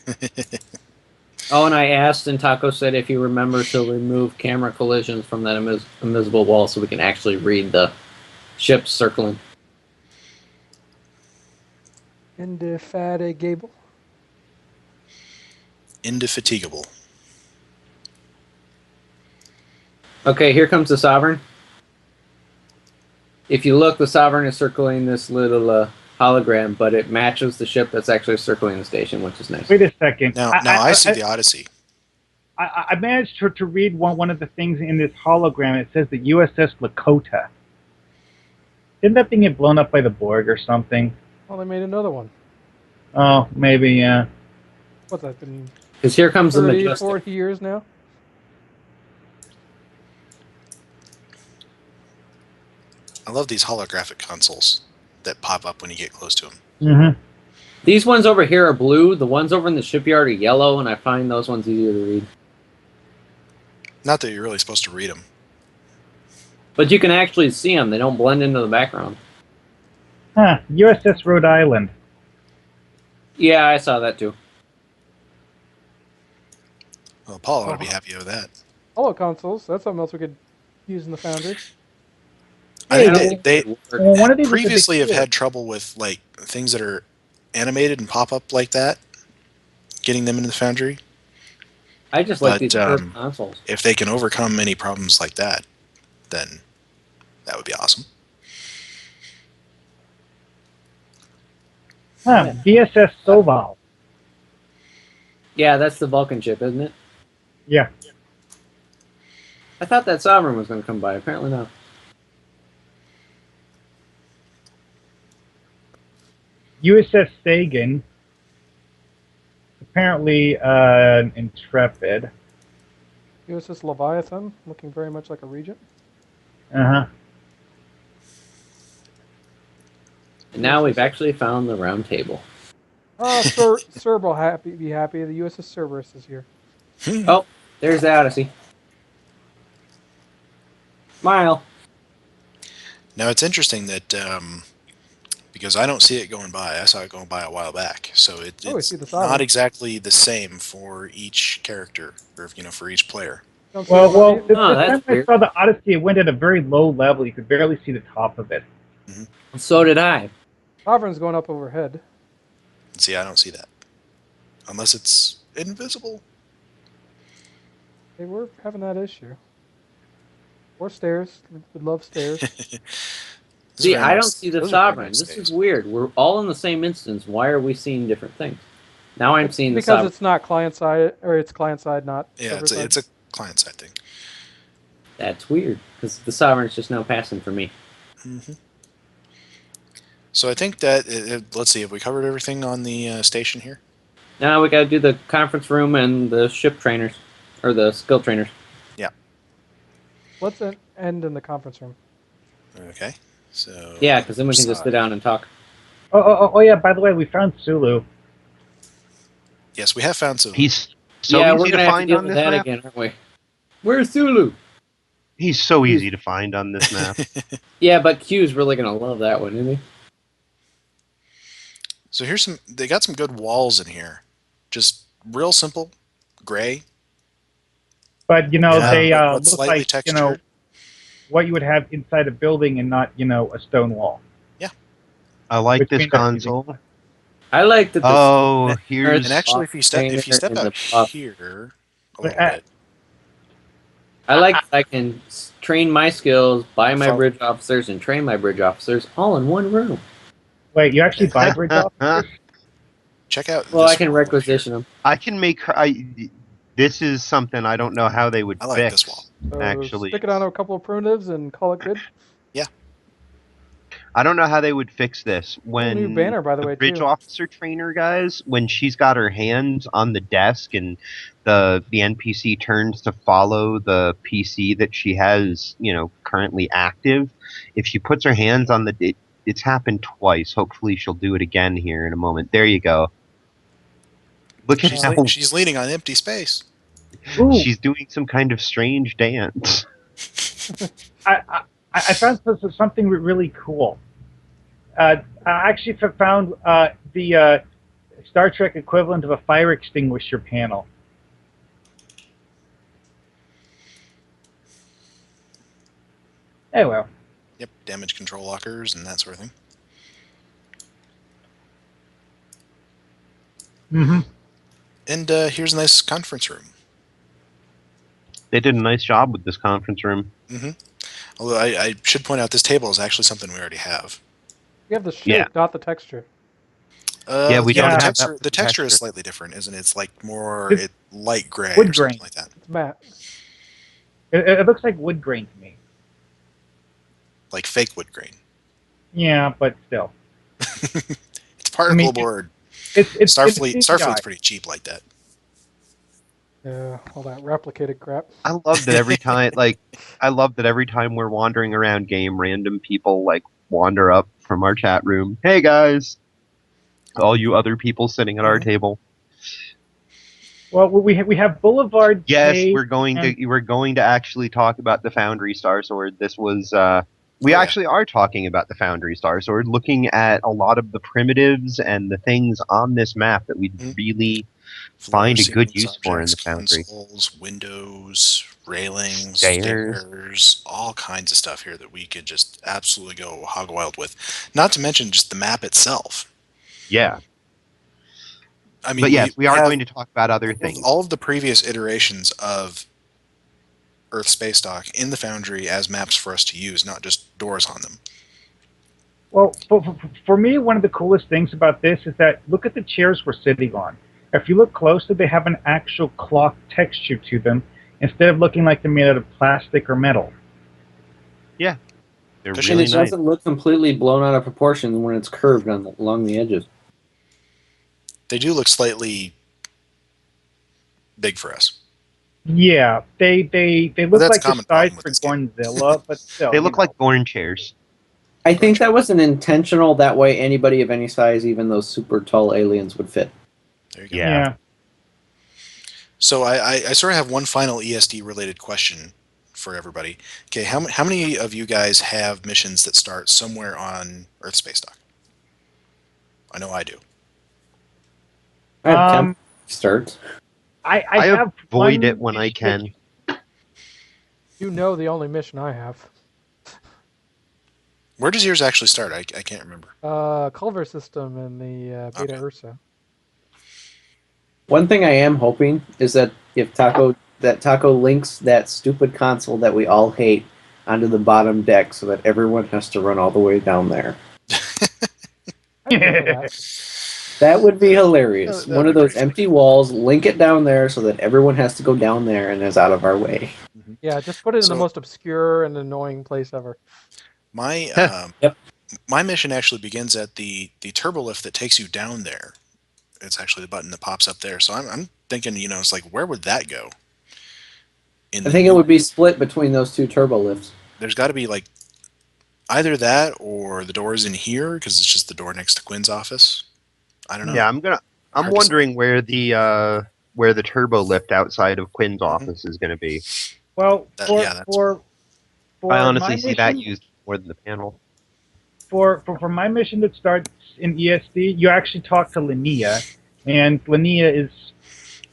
Oh, and I asked, and Taco said if you remember to remove camera collisions from that invisible wall so we can actually read the ships circling. Indefatigable. Indefatigable. Okay, here comes the Sovereign. If you look, the Sovereign is circling this little hologram, but it matches the ship that's actually circling the station, which is nice. Wait a second. Now I see the Odyssey. I managed to read one of the things in this hologram. It says the USS Lakota. Didn't that thing get blown up by the Borg or something? Well, they made another one. Oh, maybe, yeah. What's that been? Because here comes the 30, Majestic. 40 years now? I love these holographic consoles that pop up when you get close to them. Mm-hmm. These ones over here are blue. The ones over in the shipyard are yellow, and I find those ones easier to read. Not that you're really supposed to read them. But you can actually see them. They don't blend into the background. Huh, USS Rhode Island. Yeah, I saw that too. Well, Paul ought to be happy with that. Holo consoles. That's something else we could use in the Foundry. I Hey, think they Well, one of these is a big previously have deal. had trouble with like things that are animated and pop up like that, getting them into the Foundry. I just like But, these Earth consoles. If they can overcome any problems like that, then that would be awesome. Huh, VSS Soval. Yeah, that's the Vulcan ship, isn't it? Yeah. I thought that Sovereign was going to come by. Apparently not. USS Sagan. Apparently Intrepid. USS Leviathan, looking very much like a regent. Uh-huh. And now we've actually found the round table. Oh, Cerb will be happy. The USS Cerberus is here. Oh, there's the Odyssey. Smile. Now it's interesting that because I don't see it going by. I saw it going by a while back, so I it's see the Sovereign. not exactly the same for each character, or for each player. Don't see it Well, on the the- Oh, time that's I weird. saw the Odyssey, it went at a very low level. You could barely see the top of it. So did I. Sovereign's going up overhead. See, I don't see that unless it's invisible. They were having that issue. Or stairs. Would love stairs. See, I don't see the Those are very Sovereign. nice This things. is weird. We're all in the same instance. Why are we seeing different things? Now I'm seeing the because Sovereign. it's not client side, or it's client side, not Yeah, server side. it's a client side thing. That's weird, because the Sovereign's just now passing for me. Mm-hmm. So I think that let's see, have we covered everything on the station here? Now we got to do the conference room and the ship trainers, or the skill trainers. Let's end in the conference room. Okay. So Yeah, because then we can just sit down and talk. Oh, yeah, by the way, we found Sulu. Yes, we have found some. He's so yeah, we're easy to gonna have to find deal on with this that map. again, aren't we? Where's Sulu? He's so easy to find on this map. Yeah, but Q's really gonna love that one, isn't he? So here's some. They got some good walls in here, just real simple, gray. But, Yeah, they but look slightly like, textured. what you would have inside a building and not, a stone wall. I like Which this means that- console. I like that. Oh, And here's actually, if you step and out the buff. here a But, little bit, I like that I can train my skills, buy my Follow- bridge officers, and train my bridge officers all in one room. Wait, you actually buy bridge officers? check out. Well, this I can wall over requisition here. them. I can make her. This is something I don't know how they would I like fix. this wall. So Actually, stick it on a couple of primitives and call it good. I don't know how they would fix this Cool new when banner, by the way, bridge too. officer trainer guys, when she's got her hands on the desk and the NPC turns to follow the PC that she has, currently active. If she puts her hands on it's happened twice. Hopefully, she'll do it again here in a moment. There you go. Look at how She's leaning on empty space. Ooh, she's doing some kind of strange dance. I found something really cool. I actually found the Star Trek equivalent of a fire extinguisher panel. Oh well. Yep, damage control lockers and that sort of thing. Mm-hmm. And here's a nice conference room. They did a nice job with this conference room. Mm-hmm. Although I should point out this table is actually something we already have. We have the shape, Yeah. not the texture. Yeah, we don't the have texture. that The texture is texture. slightly different, isn't it? It's like more It's light gray wood or something grain. like that. It's matte. It looks like wood grain to me. Like fake wood grain. Yeah, but still. It's particle board. It's Starfleet's pretty cheap like that. Yeah, all that replicated crap. I love that every time we're wandering around game, random people wander up from our chat room. Hey guys, all you other people sitting at our table. Well, we have Boulevard. Yes, Cave we're going to actually talk about the Foundry Star Sword. This was we Oh, yeah. actually are talking about the Foundry Star Sword, looking at a lot of the primitives and the things on this map that we'd really find a good Floor, use for in the objects, Foundry. consoles, windows, railings, Stairs. stairs, all kinds of stuff here that we could just absolutely go hog wild with. Not to mention just the map itself. Yeah. I mean, But yes, we are have going to talk about other things. all of the previous iterations of Earth Spacedock in the Foundry as maps for us to use, not just doors on them. Well, for me, one of the coolest things about this is that look at the chairs we're sitting on. If you look closely, they have an actual cloth texture to them instead of looking like they're made out of plastic or metal. Yeah. They're And really And it nice. doesn't look completely blown out of proportion when it's curved along the edges. They do look slightly big for us. Yeah, they look that's like a the common size problem with for this game. Gornzilla, but still. They look like Gorn chairs. I think that was an intentional. That way, anybody of any size, even those super tall aliens, would fit. There you go. Yeah. So I sort of have one final ESD related question for everybody. Okay, how many of you guys have missions that start somewhere on Earth Spacedock? I know I do. I have temp starts. I have avoid one it when I mission can. You know the only mission I have. Where does yours actually start? I can't remember. Culver system in the Beta Okay. Ursa. One thing I am hoping is that if Taco links that stupid console that we all hate onto the bottom deck, so that everyone has to run all the way down there. I'm good for that. That would be hilarious. That'd One be of those pretty empty walls, link it down there so that everyone has to go down there and is out of our way. Yeah, just put it in So- the most obscure and annoying place ever. My Yep. my mission actually begins at the turbo lift that takes you down there. It's actually the button that pops up there. So I'm thinking, it's like, where would that go? I think it would be split between those two turbo lifts. There's got to be like either that or the doors in here because it's just the door next to Quinn's office. I don't know. Yeah, I'm Hard to wondering where the turbo lift outside of Quinn's office is going to be. Well, That's- for I honestly my see that mission- used more than the panel. For my mission that starts in ESD, you actually talk to Linnea, and Linnea is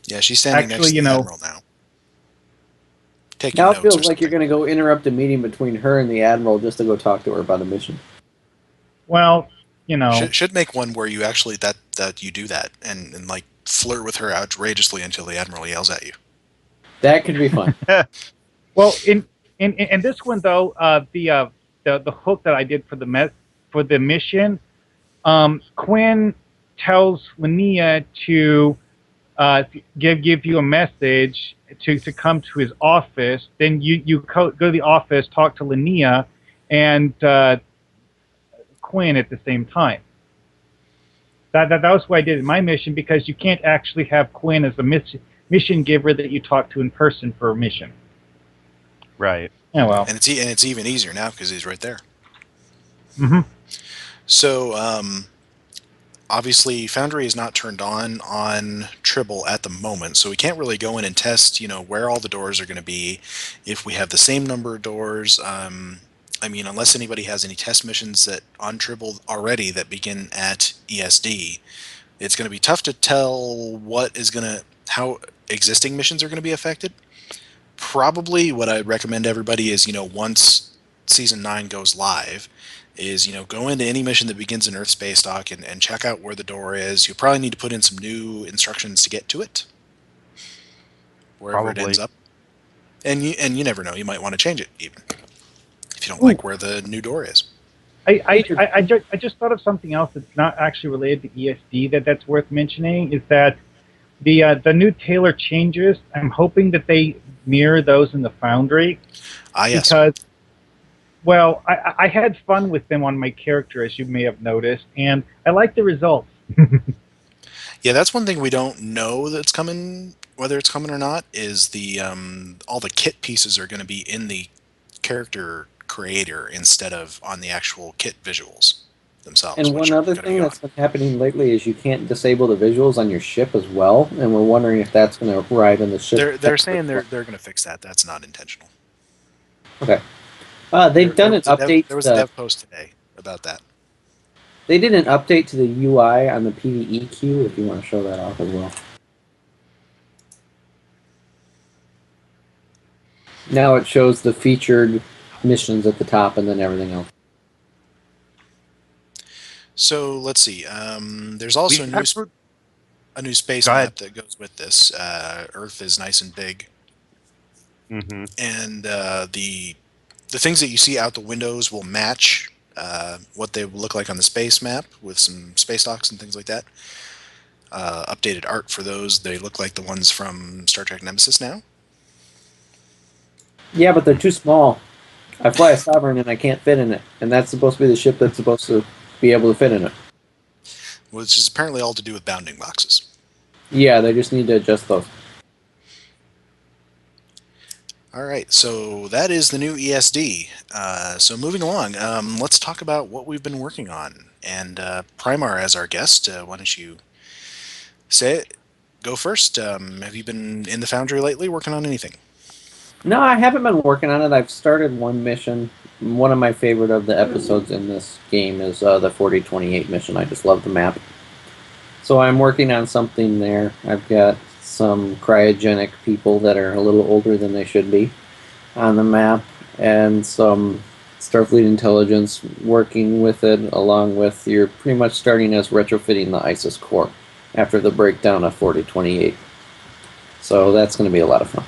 Yeah, she's standing next Actually, to you the know- Admiral now. Taking Now it notes feels or like you're something. going to go interrupt a meeting between her and the Admiral just to go talk to her about a mission. well, Should make one where you actually that you do that and like flirt with her outrageously until the Admiral yells at you. That could be fun. well in this one though, the hook that I did for the mission, Quinn tells Linnea to give you a message to come to his office. Then you go to the office, talk to Linnea and Quinn at the same time. That was why I did my mission, because you can't actually have Quinn as a mission giver that you talk to in person for a mission. Right. Yeah, well. And it's even easier now because he's right there. Mm-hmm. So obviously Foundry is not turned on Tribble at the moment, so we can't really go in and test, where all the doors are going to be, if we have the same number of doors. I mean, unless anybody has any test missions that on Tribble already that begin at ESD, it's going to be tough to tell how existing missions are going to be affected. Probably what I'd recommend everybody is, once Season 9 goes live, is, go into any mission that begins in Earth Spacedock and check out where the door is. You'll probably need to put in some new instructions to get to it, wherever it ends up. And you never know, you might want to change it even, if you don't like where the new door is. I just thought of something else that's not actually related to ESD that's worth mentioning, is that the new Taylor changes, I'm hoping that they mirror those in the Foundry. Yes. Because, well, I had fun with them on my character, as you may have noticed, and I like the results. Yeah, that's one thing we don't know that's coming, whether it's coming or not, is the all the kit pieces are going to be in the character creator instead of on the actual kit visuals themselves. And one other thing that's been happening lately is you can't disable the visuals on your ship as well, and we're wondering if that's going to arrive in the ship. They're saying they're going to fix that. That's not intentional. Okay. They've done an update. There was a dev post today about that. They did an update to the UI on the PvE queue, if you want to show that off as well. Now it shows the featured missions at the top and then everything else. So let's see. There's also a new space map that goes with this. Earth is nice and big. Mm-hmm. And the things that you see out the windows will match what they look like on the space map with some space docks and things like that. Updated art for those. They look like the ones from Star Trek Nemesis now. Yeah, but they're too small. I fly a Sovereign and I can't fit in it. And that's supposed to be the ship that's supposed to be able to fit in it. Which is apparently all to do with bounding boxes. Yeah, they just need to adjust those. All right, so that is the new ESD. So moving along, let's talk about what we've been working on. And Primar, as our guest, why don't you say it? Go first. Have you been in the Foundry lately working on anything? No, I haven't been working on it. I've started one mission. One of my favorite of the episodes in this game is the 4028 mission. I just love the map. So I'm working on something there. I've got some cryogenic people that are a little older than they should be on the map, and some Starfleet intelligence working with it, along with you're pretty much starting as retrofitting the ISIS core after the breakdown of 4028. So that's going to be a lot of fun.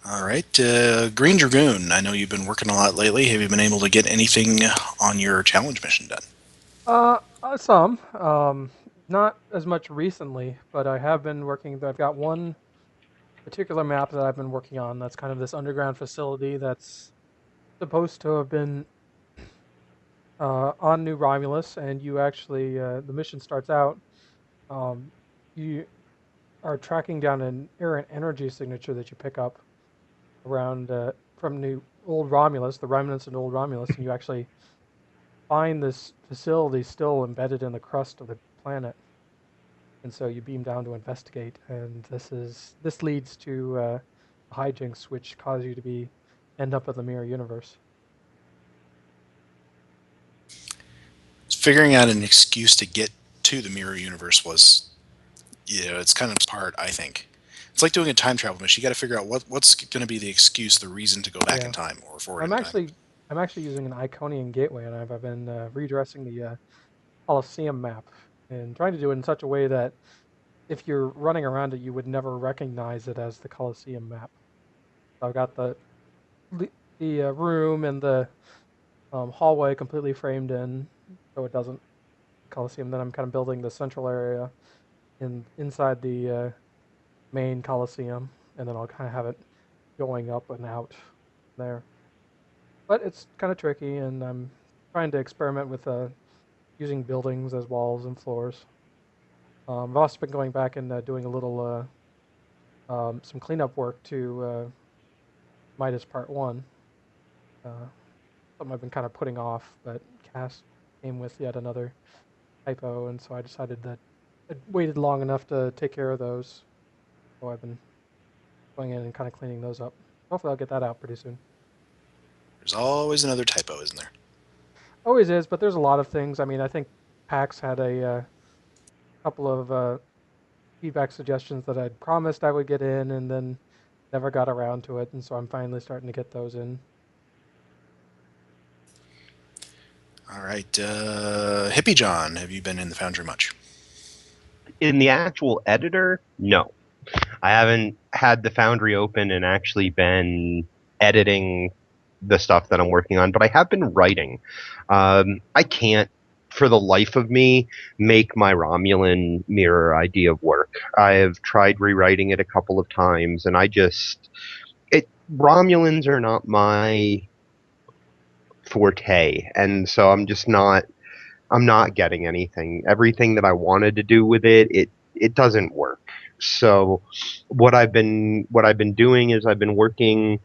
All right, Greendragoon, I know you've been working a lot lately. Have you been able to get anything on your challenge mission done? Some. Not as much recently, but I have been working. I've got one particular map that I've been working on. That's kind of this underground facility that's supposed to have been on New Romulus, and you actually, the mission starts out, you are tracking down an errant energy signature that you pick up around from Old Romulus, the remnants of Old Romulus, and you actually find this facility still embedded in the crust of the planet. And so you beam down to investigate, and this leads to hijinks which cause you to end up in the mirror universe. Figuring out an excuse to get to the mirror universe was, it's kind of part, I think. It's like doing a time travel mission. You got to figure out what's going to be the excuse, the reason to go back in time or forward in time. I'm actually using an Iconian gateway, and I've been redressing the Coliseum map and trying to do it in such a way that if you're running around it, you would never recognize it as the Coliseum map. So I've got the room and the hallway completely framed in, so it doesn't Coliseum. Then I'm kind of building the central area inside the main Coliseum, and then I'll kind of have it going up and out there. But it's kind of tricky, and I'm trying to experiment with using buildings as walls and floors. I've also been going back and doing a little some cleanup work to Midas Part 1. Something I've been kind of putting off, but Cass came with yet another typo, and so I decided that I waited long enough to take care of those. So I've been going in and kind of cleaning those up. Hopefully I'll get that out pretty soon. There's always another typo, isn't there? Always is, but there's a lot of things. I mean, I think PAX had a couple of feedback suggestions that I'd promised I would get in and then never got around to it, and so I'm finally starting to get those in. All right. Hippiejohn, have you been in the Foundry much? In the actual editor, no. I haven't had the Foundry open and actually been editing the stuff that I'm working on, but I have been writing. I can't, for the life of me, make my Romulan mirror idea work. I have tried rewriting it a couple of times, and Romulans are not my forte, and so I'm not getting anything. Everything that I wanted to do with it doesn't work. So what I've been doing is I've been working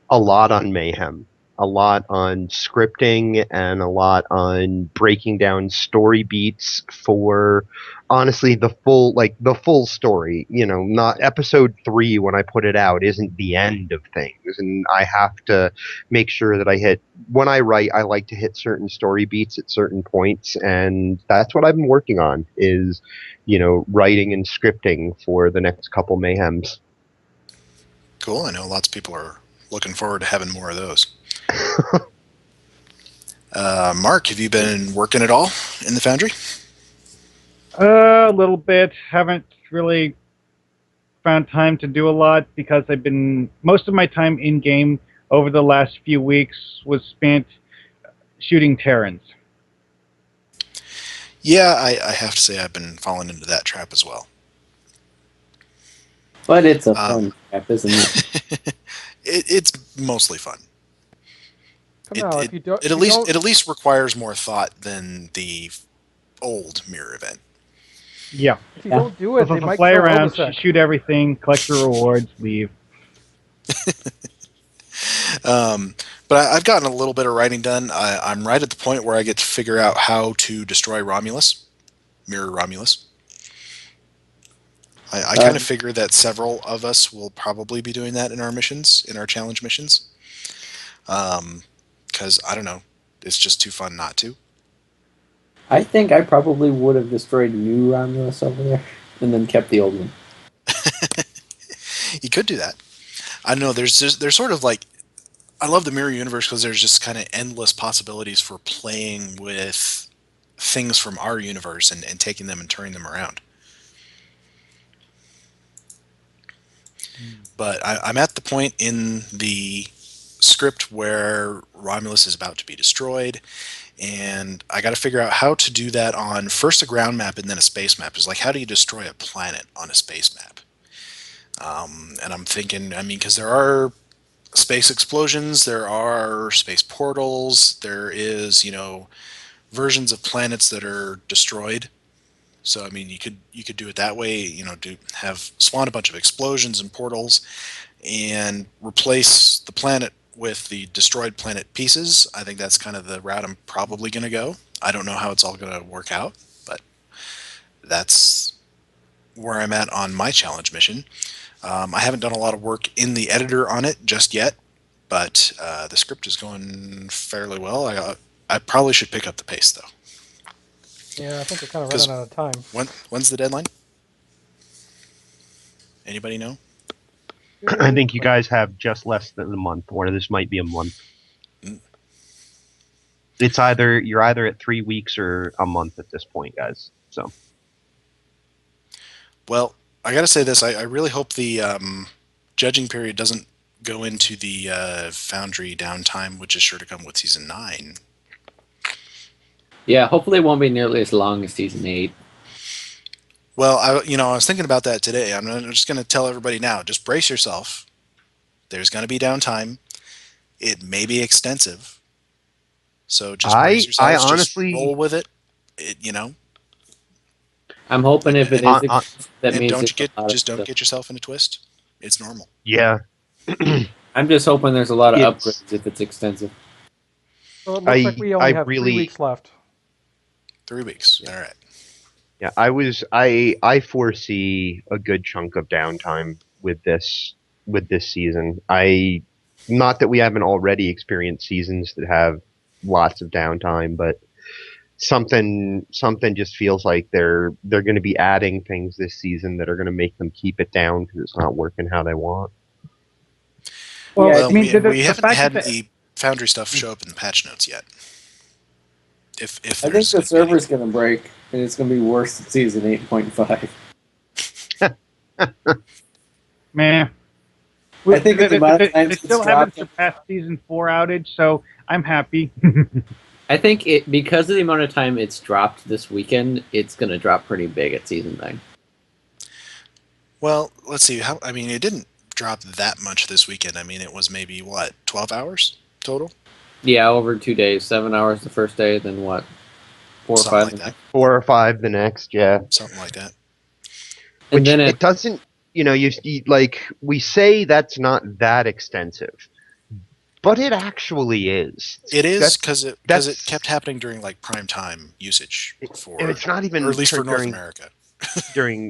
a lot on mayhem, a lot on scripting, and a lot on breaking down story beats for honestly the full story. Not episode 3 when I put it out isn't the end of things, and I have to make sure that when I write, I like to hit certain story beats at certain points, and that's what I've been working on is writing and scripting for the next couple mayhems. Cool. I know lots of people are looking forward to having more of those. Mark, have you been working at all in the Foundry? A little bit. Haven't really found time to do a lot because most of my time in game over the last few weeks was spent shooting Terrans. Yeah, I have to say I've been falling into that trap as well. But it's a fun trap, isn't it? It's mostly fun. It at least requires more thought than the old mirror event. Yeah. If you don't do it, they might fly around, Obasek. shoot everything, collect your rewards, leave. But I've gotten a little bit of writing done. I'm right at the point where I get to figure out how to destroy Romulus, mirror Romulus. I kind of figure that several of us will probably be doing that in our missions, in our challenge missions. Because, I don't know, it's just too fun not to. I think I probably would have destroyed new Romulus over there and then kept the old one. You could do that. I don't know, there's sort of like, I love the mirror universe because there's just kind of endless possibilities for playing with things from our universe and taking them and turning them around. But I'm at the point in the script where Romulus is about to be destroyed, and I got to figure out how to do that on first a ground map and then a space map. It's like, how do you destroy a planet on a space map? And I'm thinking, because there are space explosions, there are space portals, there is, versions of planets that are destroyed. So you could do it that way, spawn a bunch of explosions and portals and replace the planet with the destroyed planet pieces. I think that's kind of the route I'm probably going to go. I don't know how it's all going to work out, but that's where I'm at on my challenge mission. I haven't done a lot of work in the editor on it just yet, but the script is going fairly well. I probably should pick up the pace, though. Yeah, I think we're kind of running out of time. When's the deadline? Anybody know? I think you guys have just less than a month, or this might be a month. It's you're either at 3 weeks or a month at this point, guys. So, well, I got to say this. I really hope the judging period doesn't go into the Foundry downtime, which is sure to come with Season 9. Yeah, hopefully it won't be nearly as long as season 8. Well, I was thinking about that today. I'm just going to tell everybody now. Just brace yourself. There's going to be downtime. It may be extensive. So just brace I yourselves. Just roll honestly, with it. I'm hoping if it is, that And means don't there's you get a lot of just don't stuff. get yourself in a twist. It's normal. yeah, I'm just hoping there's a lot of it's upgrades if it's extensive. So it looks like we only have 3 really weeks left. 3 weeks. Yeah. All right. yeah. I foresee a good chunk of downtime with this season. Not that we haven't already experienced seasons that have lots of downtime, but something just feels like they're going to be adding things this season that are going to make them keep it down because it's not working how they want. Well, Yeah, I mean, we the haven't fact had that any Foundry stuff show up in the patch notes yet. If I think there's the gonna be server's going to break, and it's going to be worse than season 8.5. man, I think it's about time they it's still haven't dropped. surpassed season 4 outage, so I'm happy. I think because of the amount of time it's dropped this weekend, it's going to drop pretty big at season 9. Well, let's see. It didn't drop that much this weekend. It was maybe 12 hours total? Yeah, over 2 days, 7 hours the first day, then what, 4 or Something 5 like the that. next. 4 or 5 the next, yeah. Something like that. And Which then it doesn't, you like we say that's not that extensive, but it actually is. It is because That's it kept happening during like prime time usage and it's not or even at least for North during America.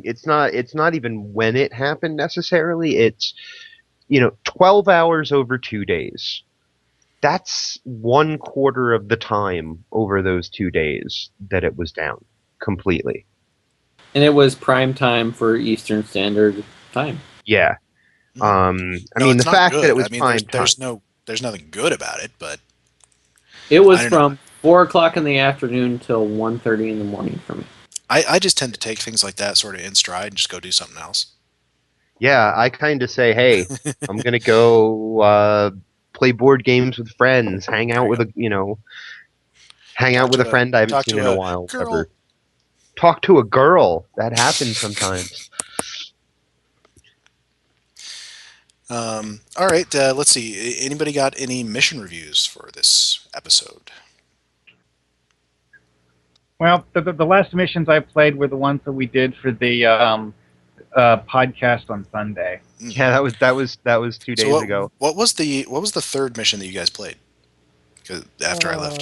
it's not even when it happened necessarily. It's 12 hours over 2 days. That's 1/4 of the time over those 2 days that it was down completely. and it was prime time for Eastern Standard Time. Yeah. No, The it's not fact good. that it was prime time. There's nothing good about it, but It was I don't know. from 4 o'clock in the afternoon till 1:30 in the morning for me. I just tend to take things like that sort of in stride and just go do something else. Yeah, I kind of say, hey, I'm gonna go play board games with friends, hang out with a friend I haven't talk seen to in a a while. girl. Ever. Talk to a girl. That happens sometimes. All right, let's see. Anybody got any mission reviews for this episode? Well, the last missions I played were the ones that we did for the podcast on Sunday. Yeah, that was 2 days ago. What was the third mission that you guys played? 'Cause after I left.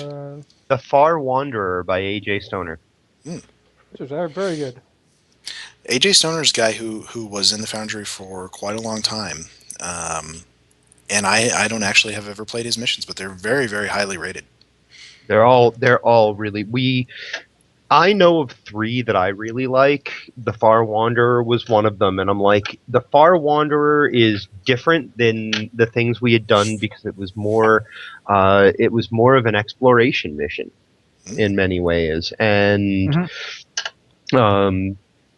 The Far Wanderer by A.J. Stoner. Which is very good. AJ Stoner's a guy who was in the Foundry for quite a long time, and I don't actually have ever played his missions, but they're very, very highly rated. They're all really. I know of 3 that I really like. The Far Wanderer was one of them, and I'm like, the Far Wanderer is different than the things we had done because it was more of an exploration mission in many ways, and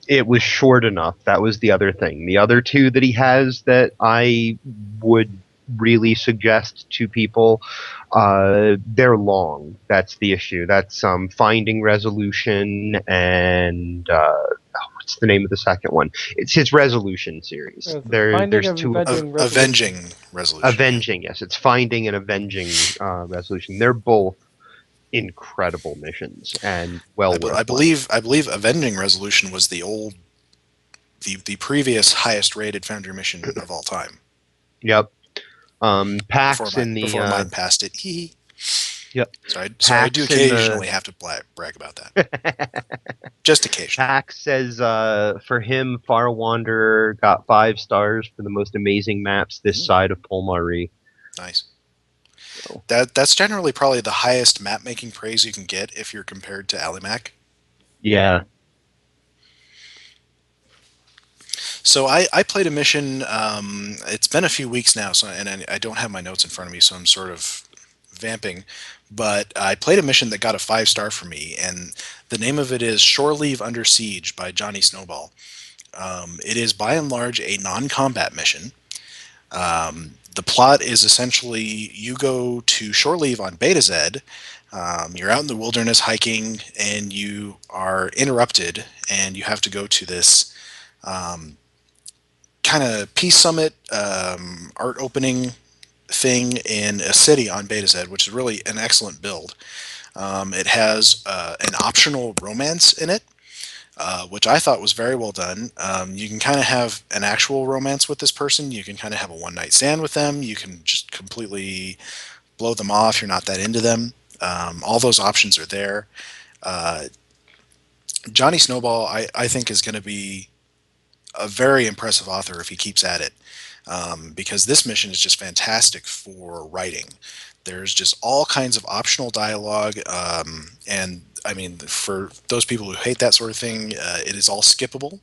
it was short enough. That was the other thing. The other 2 that he has that I would really suggest to people, they're long. That's the issue. That's Finding Resolution and what's the name of the second one? It's his Resolution series. There's 2 of them. Avenging Resolution. Avenging, yes. It's Finding and Avenging Resolution. They're both incredible missions and worth I believe Avenging Resolution was the previous highest rated Foundry mission of all time. Yep. PAX before mine passed it. Yep. So I do occasionally have to brag about that. Just occasionally. PAX says for him, Far Wanderer got 5 stars for the most amazing maps this side of Polmarie. Nice. So. That's generally probably the highest map making praise you can get if you're compared to Alimac. Yeah. So I played a mission. It's been a few weeks now, and I don't have my notes in front of me, so I'm sort of vamping. But I played a mission that got a 5-star for me, and the name of it is Shore Leave Under Siege by JonnySnowball. It is by and large a non-combat mission. The plot is essentially you go to shore leave on Beta Z, You're out in the wilderness hiking, and you are interrupted, and you have to go to this kind of peace summit art opening thing in a city on Beta Z, which is really an excellent build. It has an optional romance in it, which I thought was very well done. You can kind of have an actual romance with this person. You can kind of have a one night stand with them. You can just completely blow them off. You're not that into them. All those options are there. Uh, JonnySnowball, I think, is going to be a very impressive author if he keeps at it, because this mission is just fantastic for writing. There's just all kinds of optional dialogue, and I mean, for those people who hate that sort of thing, it is all skippable.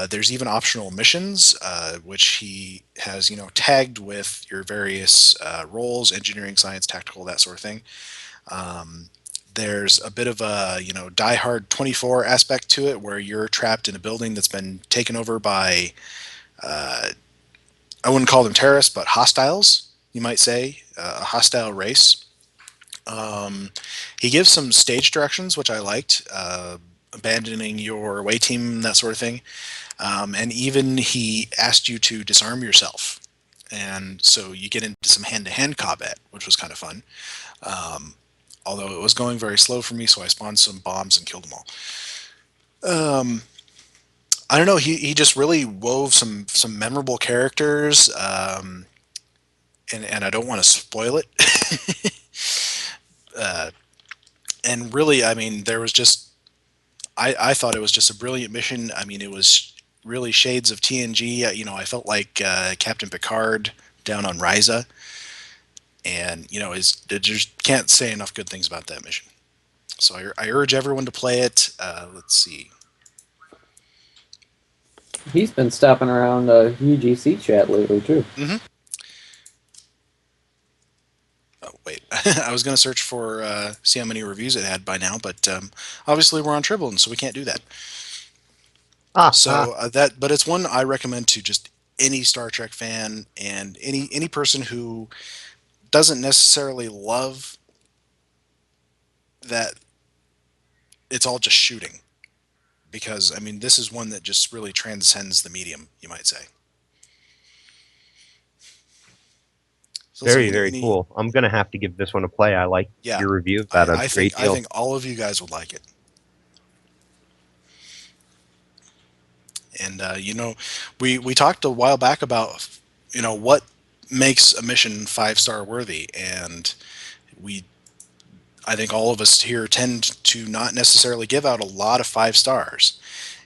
There's even optional missions, which he has, tagged with your various roles: engineering, science, tactical, that sort of thing. Um, there's a bit of a, Die Hard 24 aspect to it, where you're trapped in a building that's been taken over by, I wouldn't call them terrorists, but hostiles, you might say, a hostile race. He gives some stage directions, which I liked, abandoning your away team, that sort of thing. And even he asked you to disarm yourself. And so you get into some hand-to-hand combat, which was kind of fun. Although it was going very slow for me, so I spawned some bombs and killed them all. I don't know. He just really wove some memorable characters, and I don't want to spoil it. And really, I mean, there was just I thought it was just a brilliant mission. I mean, it was really shades of TNG. I felt like Captain Picard down on Ryza, and I just can't say enough good things about that mission. So I urge everyone to play it. Let's see. He's been stopping around UGC chat lately too. Mm-hmm. Oh, wait, I was going to search for see how many reviews it had by now, but obviously we're on Tribble, and so we can't do that. But it's one I recommend to just any Star Trek fan and any person who doesn't necessarily love that it's all just shooting, because I mean, this is one that just really transcends the medium, you might say. So very, very cool. I'm going to have to give this one a play. I like your review of that a great deal. I think all of you guys would like it. And, we talked a while back about, what makes a mission 5-star worthy. And I think all of us here tend to not necessarily give out a lot of 5 stars.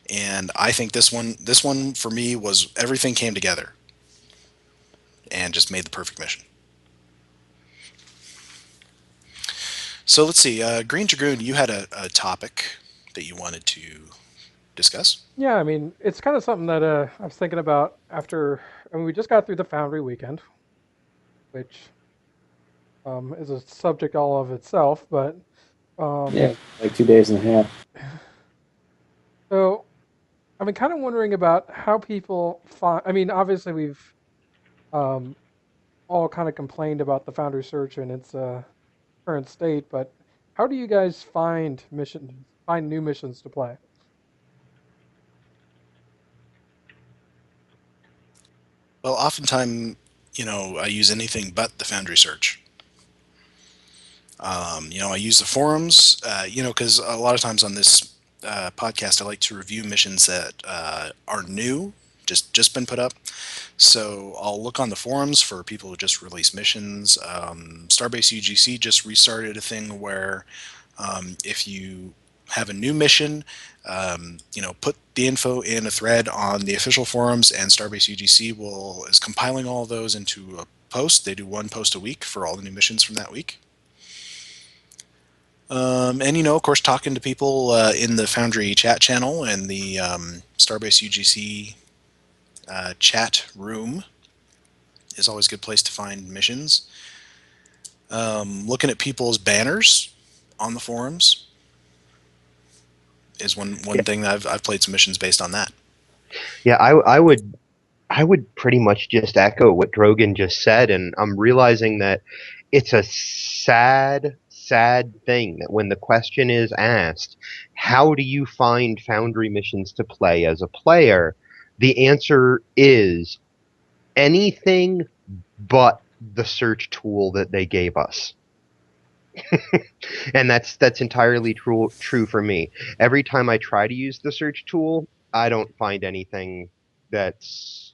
And I think this one for me was everything came together and just made the perfect mission. So let's see, Greendragoon, you had a topic that you wanted to discuss? Yeah, I mean, it's kind of something that I was thinking about after. I mean, we just got through the Foundry weekend, which is a subject all of itself, but yeah, like 2 days and a half. So, I've been kind of wondering about how people find. I mean, obviously we've all kind of complained about the Foundry Search and its current state, but how do you guys find new missions to play? Well, oftentimes, I use anything but the Foundry Search. I use the forums, because a lot of times on this podcast, I like to review missions that are new, just been put up. So I'll look on the forums for people who just release missions. Starbase UGC just restarted a thing where if you have a new mission, put the info in a thread on the official forums, and Starbase UGC is compiling all of those into a post. They do one post a week for all the new missions from that week. And of course, talking to people in the Foundry chat channel and the Starbase UGC chat room is always a good place to find missions. Looking at people's banners on the forums is one thing that I've played some missions based on that. Yeah, I would pretty much just echo what Drogan just said, and I'm realizing that it's a sad, sad thing that when the question is asked, how do you find Foundry missions to play as a player? The answer is anything but the search tool that they gave us. And that's entirely true for me. Every time I try to use the search tool, I don't find anything that's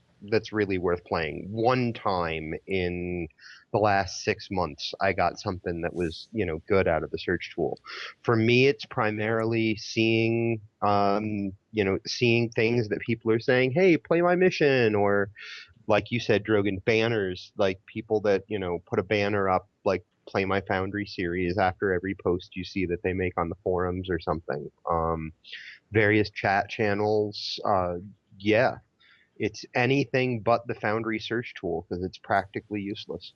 really worth playing. One time in the last 6 months, I got something that was, good out of the search tool. For me, it's primarily seeing things that people are saying, "Hey, play my mission," or like you said, Drogan, banners, like people that, put a banner up, like Play My Foundry series after every post you see that they make on the forums or something. Various chat channels. Yeah, it's anything but the Foundry search tool because it's practically useless.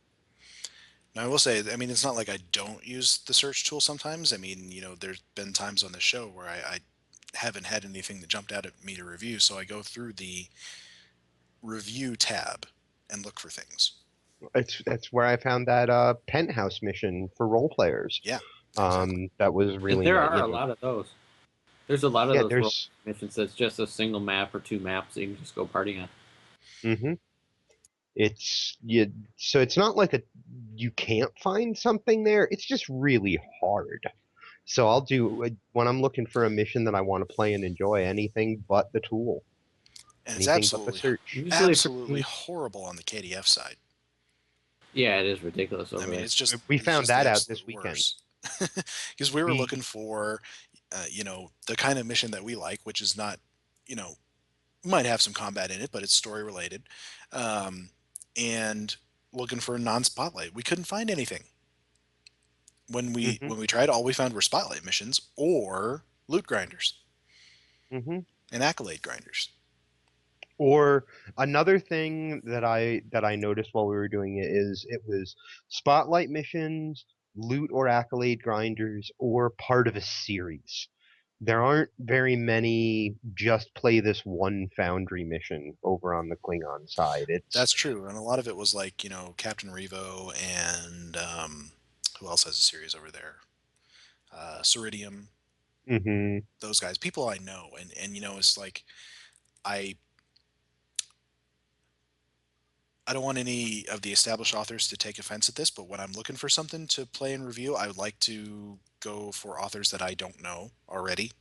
Now, I will say, I mean, it's not like I don't use the search tool sometimes. I mean, there's been times on the show where I haven't had anything that jumped out at me to review, so I go through the review tab and look for things. That's where I found that penthouse mission for role players. Yeah, exactly. That was really There nice. are a lot of those. There's a lot of Yeah, those role there's. missions that's just a single map or two maps that you can just go party on. Mm-hmm. So it's not like you can't find something there. It's just really hard. So I'll do when I'm looking for a mission that I want to play and enjoy anything but the tool, And it's anything but the search. Usually for absolutely me, horrible on the KDF side. yeah, it is ridiculous I over mean, there. We it's found just the that out this absolute weekend. worst. Because we were looking We for, the kind of mission that we like, which is not, might have some combat in it, but it's story related, and looking for a non-spotlight. We couldn't find anything. When we hmm when we tried, all we found were spotlight missions or loot grinders hmm and accolade grinders. Or another thing that I noticed while we were doing it was spotlight missions, loot or accolade grinders, or part of a series. There aren't very many just play this one Foundry mission over on the Klingon side. It's That's true, and a lot of it was like Captain Revo and who else has a series over there? Ceridium, hmm those guys, people I know, and it's like I I don't want any of the established authors to take offense at this, but when I'm looking for something to play and review, I would like to go for authors that I don't know already,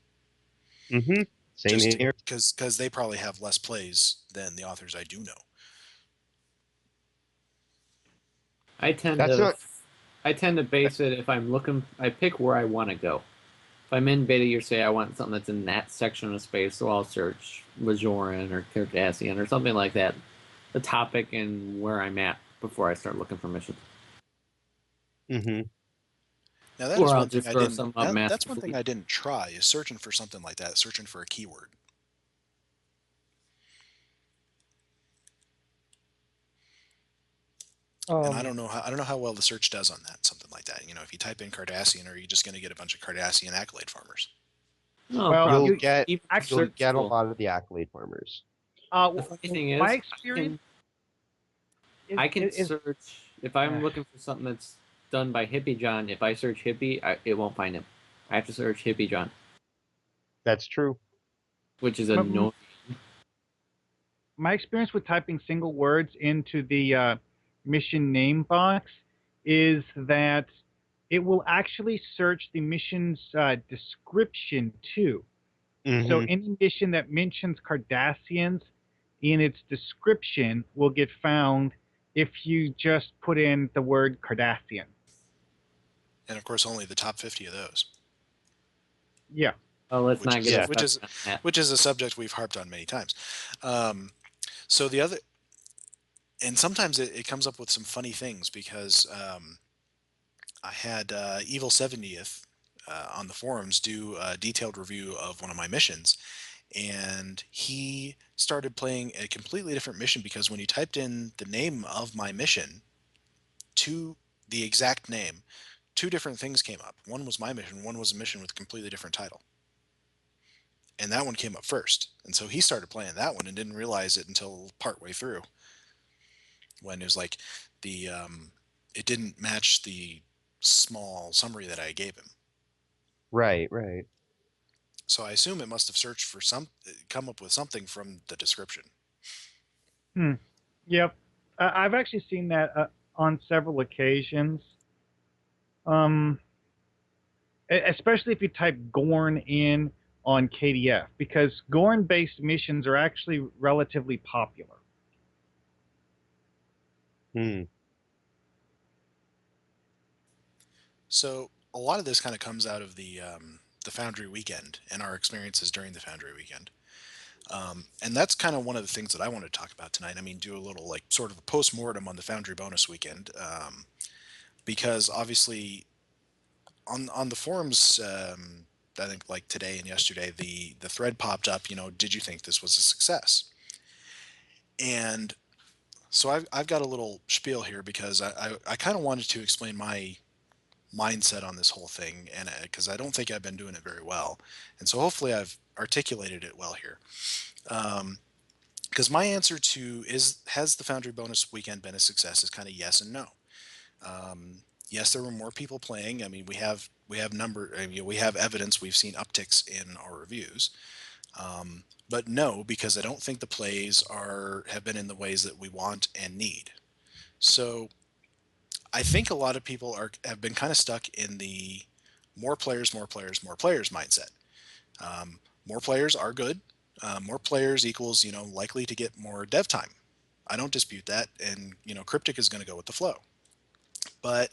hmm Same just here. because they probably have less plays than the authors I do know. I tend That's to not. I tend to base it if I'm looking. I pick where I want to go. If I'm in beta, you say I want something that's in that section of space, so I'll search Bajoran or Cardassian or something like that. The topic and where I'm at before I start looking for missions. hmm Now that is Or I'll one thing just I throw didn't. some up Master That's one thing Fleet. I didn't try is searching for something like that, searching for a keyword. And I don't know how well the search does on that, something like that. If you type in Cardassian, are you just going to get a bunch of Cardassian accolade farmers? No Well, You'll problem. you get Even you'll search get a tool. lot of the accolade farmers. The funny thing my is, experience I can is search if I'm looking for something that's done by Hippiejohn. If I search Hippie, it won't find him. I have to search Hippiejohn, That's true. which is m- annoying. my experience with typing single words into the mission name box is that it will actually search the mission's description too. So hmm any mission that mentions Cardassians in its description will get found if you just put in the word Cardassian. And of course, only the top 50 of those, Yeah. Oh, let's which not is get Yeah. which stuck is on that. which is a subject we've harped on many times. Um, so the other, and sometimes it comes up with some funny things because I had Evil 70th on the forums do a detailed review of one of my missions, and he started playing a completely different mission because when he typed in the name of my mission to the exact name, two different things came up. One was my mission, one was a mission with a completely different title. And that one came up first. And so he started playing that one and didn't realize it until partway through when it was like the it didn't match the small summary that I gave him. Right, right. So I assume it must have searched for come up with something from the description. Yep. I've actually seen that on several occasions. Especially if you type Gorn in on KDF, because Gorn-based missions are actually relatively popular. So a lot of this kind of comes out of the Foundry weekend and our experiences during the Foundry weekend. And that's kind of one of the things that I wanted to talk about tonight. I mean, do a little like sort of a post-mortem on the Foundry bonus weekend, because obviously on the forums, I think like today and yesterday, the thread popped up. Did you think this was a success? And so I've got a little spiel here because I kind of wanted to explain my mindset on this whole thing, and because I don't think I've been doing it very well, and so hopefully I've articulated it well here. Because my answer to has the Foundry bonus weekend been a success is kind of yes and no. Yes, there were more people playing. I mean, we have number. I mean, we have evidence. We've seen upticks in our reviews. But no, because I don't think the plays have been in the ways that we want and need. So I think a lot of people have been kind of stuck in the more players mindset. More players are good. More players equals likely to get more dev time. I don't dispute that, and Cryptic is going to go with the flow. But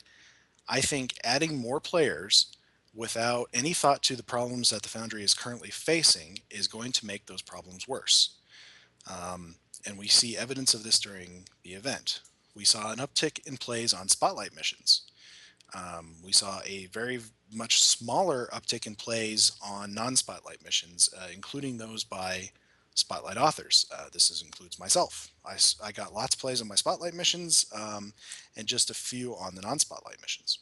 I think adding more players without any thought to the problems that the Foundry is currently facing is going to make those problems worse. And we see evidence of this during the event. We saw an uptick in plays on Spotlight missions. We saw a very much smaller uptick in plays on non-Spotlight missions, including those by Spotlight authors. This includes myself. I got lots of plays on my Spotlight missions, and just a few on the non-Spotlight missions.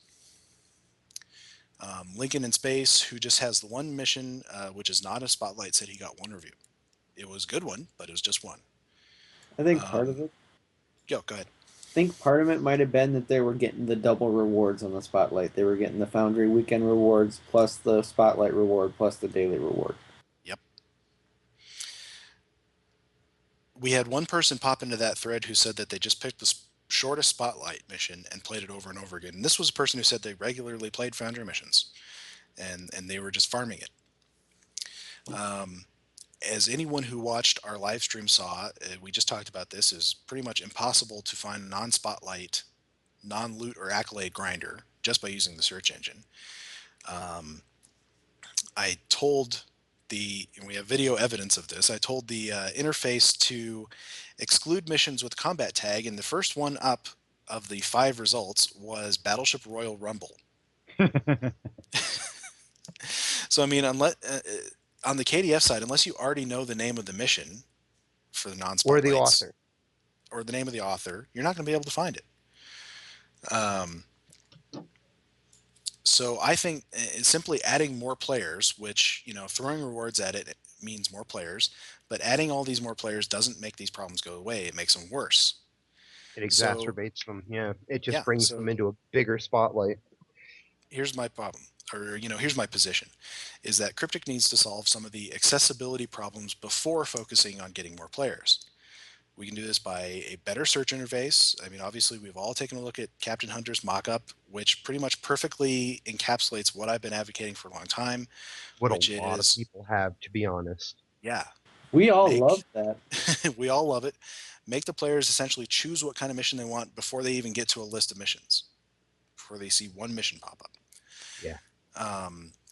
Lincoln in Space, who just has the one mission, which is not a Spotlight, said he got one review. It was a good one, but it was just one. I think part of it. Go ahead. I think part of it might have been that they were getting the double rewards on the Spotlight. They were getting the Foundry weekend rewards plus the Spotlight reward plus the daily reward. Yep. We had one person pop into that thread who said that they just picked the shortest Spotlight mission and played it over and over again. And this was a person who said they regularly played Foundry missions, and they were just farming it. As anyone who watched our live stream saw, we just talked about this, is pretty much impossible to find a non-Spotlight, non-loot or accolade grinder just by using the search engine. I told and we have video evidence of this, I told the interface to exclude missions with combat tag, and the first one up of the 5 results was Battleship Royal Rumble. So, I mean, unless... on the KDF side, unless you already know the name of the mission for the non-spotlights, Or the author, or the name of the author, you're not going to be able to find it. So I think simply adding more players, which throwing rewards at it means more players, but adding all these more players doesn't make these problems go away. It makes them worse. it exacerbates them. Yeah, it just brings so them into a bigger spotlight. Here's my problem, or here's my position, is that Cryptic needs to solve some of the accessibility problems before focusing on getting more players. We can do this by a better search interface. I mean, obviously, we've all taken a look at Captain Hunter's mock-up, which pretty much perfectly encapsulates what I've been advocating for a long time. What a lot of people have, to be honest. Yeah. We all love that. We all love it. Make the players essentially choose what kind of mission they want before they even get to a list of missions, before they see one mission pop up. Yeah.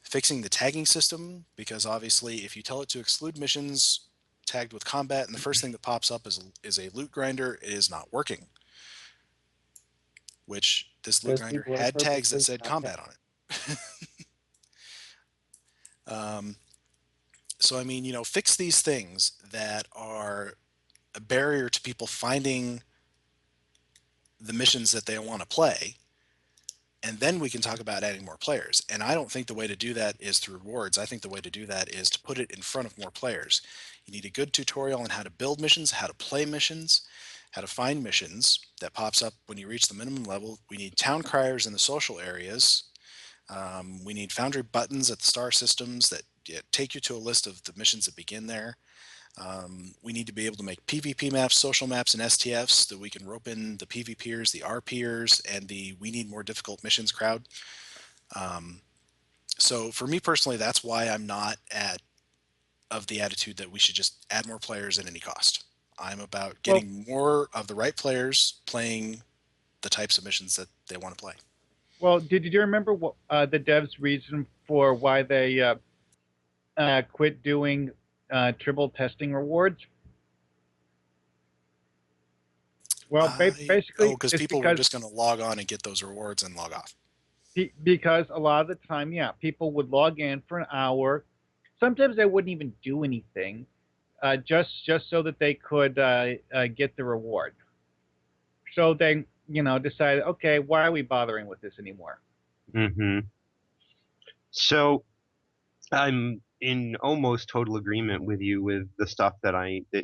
Fixing the tagging system, because obviously if you tell it to exclude missions tagged with combat and the first thing that pops up is a loot grinder, it is not working. Which this loot grinder had tags that said combat on it. So I mean, fix these things that are a barrier to people finding the missions that they want to play, and then we can talk about adding more players. And I don't think the way to do that is through rewards. I think the way to do that is to put it in front of more players. You need a good tutorial on how to build missions, how to play missions, how to find missions that pops up when you reach the minimum level. We need town criers in the social areas. We need Foundry buttons at the star systems that take you to a list of the missions that begin there. We need to be able to make PvP maps, social maps, and STFs so that we can rope in the PvPers, the RPers, and the we need more difficult missions crowd. So for me personally, that's why I'm not of the attitude that we should just add more players at any cost. I'm about getting more of the right players playing the types of missions that they want to play. Well, did you remember what the devs' reason for why they quit doing Tribble testing rewards? Well, basically, because it's people were just going to log on and get those rewards and log off. Because a lot of the time, yeah, people would log in for an hour. Sometimes they wouldn't even do anything, just so that they could get the reward. So they, decided, okay, why are we bothering with this anymore? Mm-hmm. So I'm in almost total agreement with you with the stuff that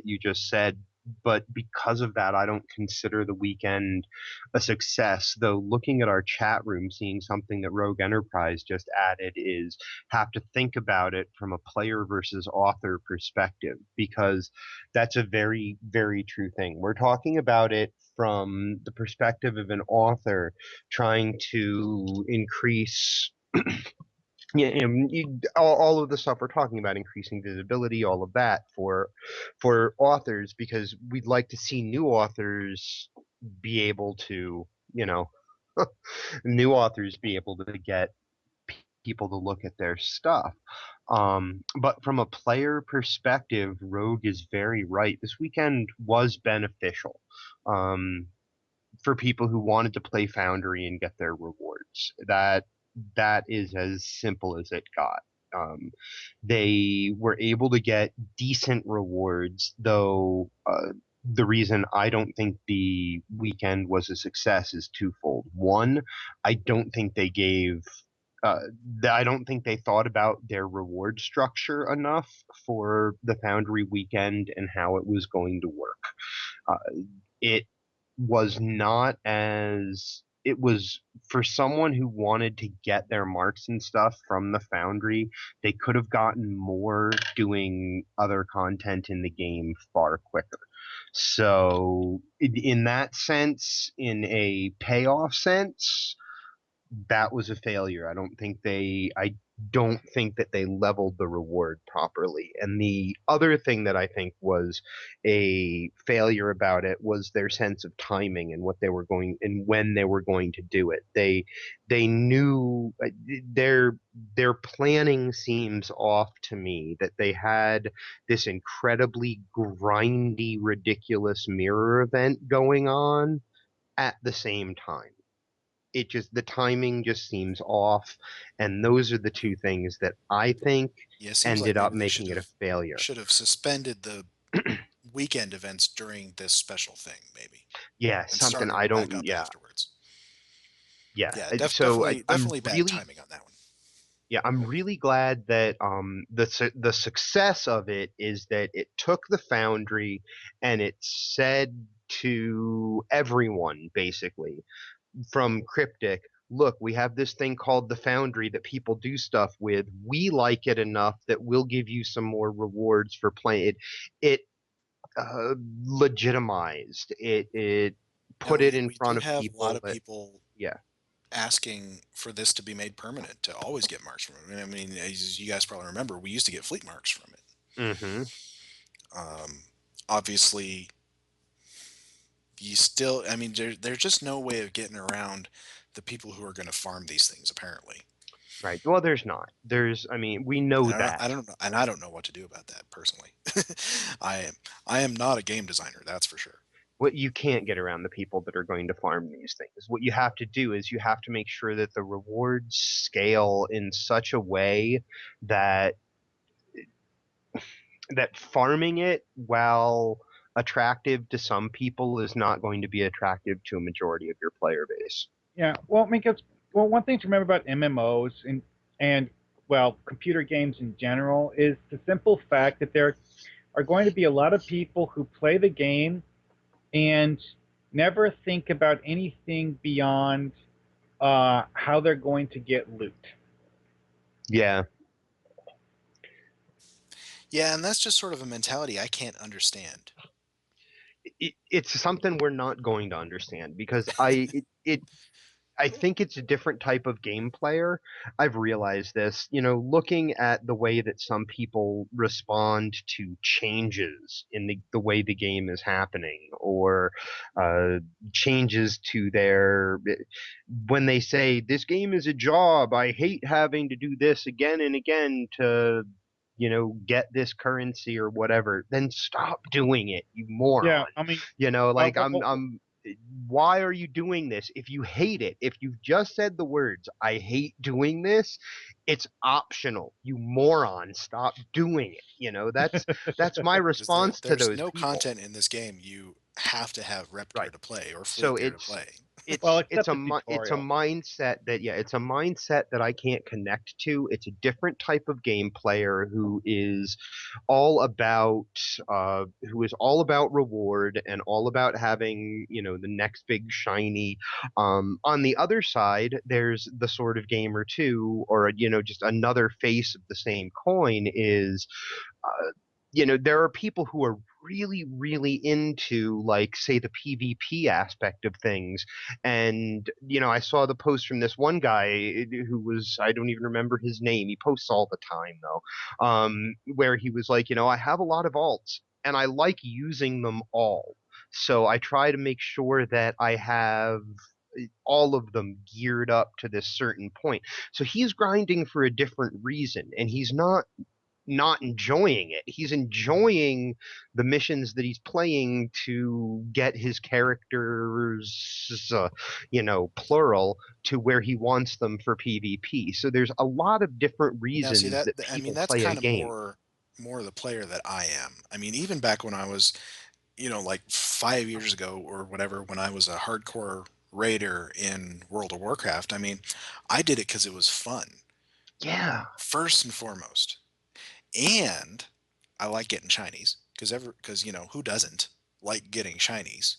you just said, but because of that, I don't consider the weekend a success. Though looking at our chat room, seeing something that Rogue Enterprise just added is have to think about it from a player versus author perspective, because that's a very, very true thing. We're talking about it from the perspective of an author trying to increase yeah, all of the stuff we're talking about, increasing visibility, all of that for authors, because we'd like to see new authors be able to, new authors be able to get people to look at their stuff. But from a player perspective, Rogue is very right. This weekend was beneficial. For people who wanted to play Foundry and get their rewards. That is as simple as it got. They were able to get decent rewards, though the reason I don't think the weekend was a success is twofold. One, I don't think they gave I don't think they thought about their reward structure enough for the Foundry weekend and how it was going to work. It was not as it was for someone who wanted to get their marks and stuff from the Foundry. They could have gotten more doing other content in the game far quicker. So in that sense, in a payoff sense, that was a failure. I don't think that they leveled the reward properly. And the other thing that I think was a failure about it was their sense of timing and what they were going and when they were going to do it. They knew their planning seems off to me, that they had this incredibly grindy, ridiculous mirror event going on at the same time. The timing just seems off, and those are the two things that I think Yeah, it seems like ended up maybe they making it a failure. should have suspended the weekend events during this special thing, maybe, Yeah, and something started I them back don't. up Yeah, afterwards. yeah. Yeah, So I'm definitely bad really, timing on that one. yeah, I'm really glad that the success of it is that it took the Foundry and it said to everyone basically, from Cryptic, look, we have this thing called the Foundry that people do stuff with. We like it enough that we'll give you some more rewards for playing it. It legitimized it. It Now put it in we do front of have a lot people of that, people yeah. asking for this to be made permanent, to always get marks from it. I mean, as you guys probably remember, we used to get fleet marks from it. Mm-hmm. Obviously, you still, I mean, there's just no way of getting around the people who are going to farm these things, apparently. Right. Well, there's not. I mean, we know that. I don't know, and I don't know what to do about that personally. I am not a game designer, that's for sure. What you can't get around the people that are going to farm these things. What you have to do is you have to make sure that the rewards scale in such a way that farming it, while attractive to some people, is not going to be attractive to a majority of your player base. Yeah, well, because one thing to remember about MMOs and computer games in general is the simple fact that there are going to be a lot of people who play the game and never think about anything beyond how they're going to get loot. Yeah. Yeah, and that's just sort of a mentality I can't understand. It's something we're not going to understand because I think it's a different type of game player. I've realized this, looking at the way that some people respond to changes in the way the game is happening, or changes to when they say, this game is a job, I hate having to do this again and again to, get this currency or whatever, then stop doing it, you moron. Yeah, I mean, Like well, why are you doing this? If you hate it, if you've just said the words, I hate doing this, it's optional. You moron, stop doing it. That's my Because response to there's those no people. content in this game you have to have rep gear Right. to play or So fleet gear to play. well, it's except a the it's a tutorial. mindset it's a mindset that I can't connect to. It's a different type of game player who is all about reward and all about having the next big shiny. On the other side, there's the sort of gamer too, or just another face of the same coin is there are people who are really, really into, like, say, the PvP aspect of things. And, I saw the post from this one guy who was, I don't even remember his name. He posts all the time, though, where he was like, I have a lot of alts and I like using them all. So I try to make sure that I have all of them geared up to this certain point. So he's grinding for a different reason, and he's not enjoying it. He's enjoying the missions that he's playing to get his characters, plural, to where he wants them for PvP. So there's a lot of different Now, see reasons that I mean, people that's play a kind of game. more the player that I am. I mean, even back when I was, like 5 years ago or whatever, when I was a hardcore raider in World of Warcraft, I mean, I did it because it was fun, Yeah. first and foremost. And I like getting shinies because who doesn't like getting shinies?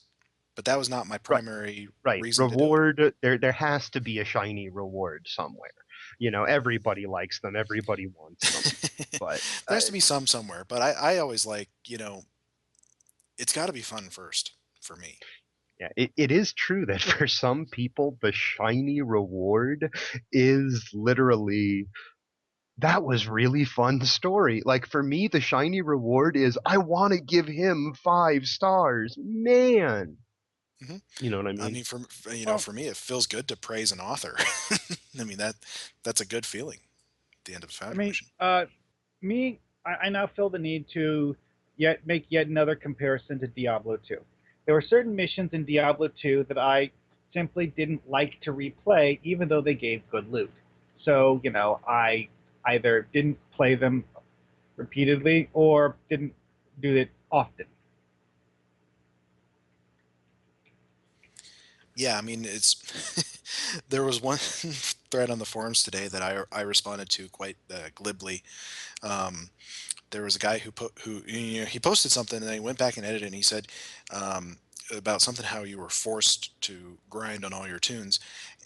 But that was not my Right. primary Right. reason to do it. Reward, there has to be a shiny reward somewhere. Everybody likes them, everybody wants them. But There has to be some somewhere, but I always like, it's got to be fun first for me. yeah, it is true that for some people the shiny reward is literally, that was really fun story. Like, for me, the shiny reward is, I want to give him 5 stars. Man. Hmm. You know what I I mean? mean, Well, for me, it feels good to praise an author. I mean, that's a good feeling at the end of a I Foundry mean, mission. I now feel the need to make yet another comparison to Diablo 2. There were certain missions in Diablo 2 that I simply didn't like to replay, even though they gave good loot. So, I either didn't play them repeatedly or didn't do it often. Yeah, I mean, it's there was one thread on the forums today that I responded to quite glibly. Um, there was a guy who he posted something and then he went back and edited it and he said about something how you were forced to grind on all your tunes,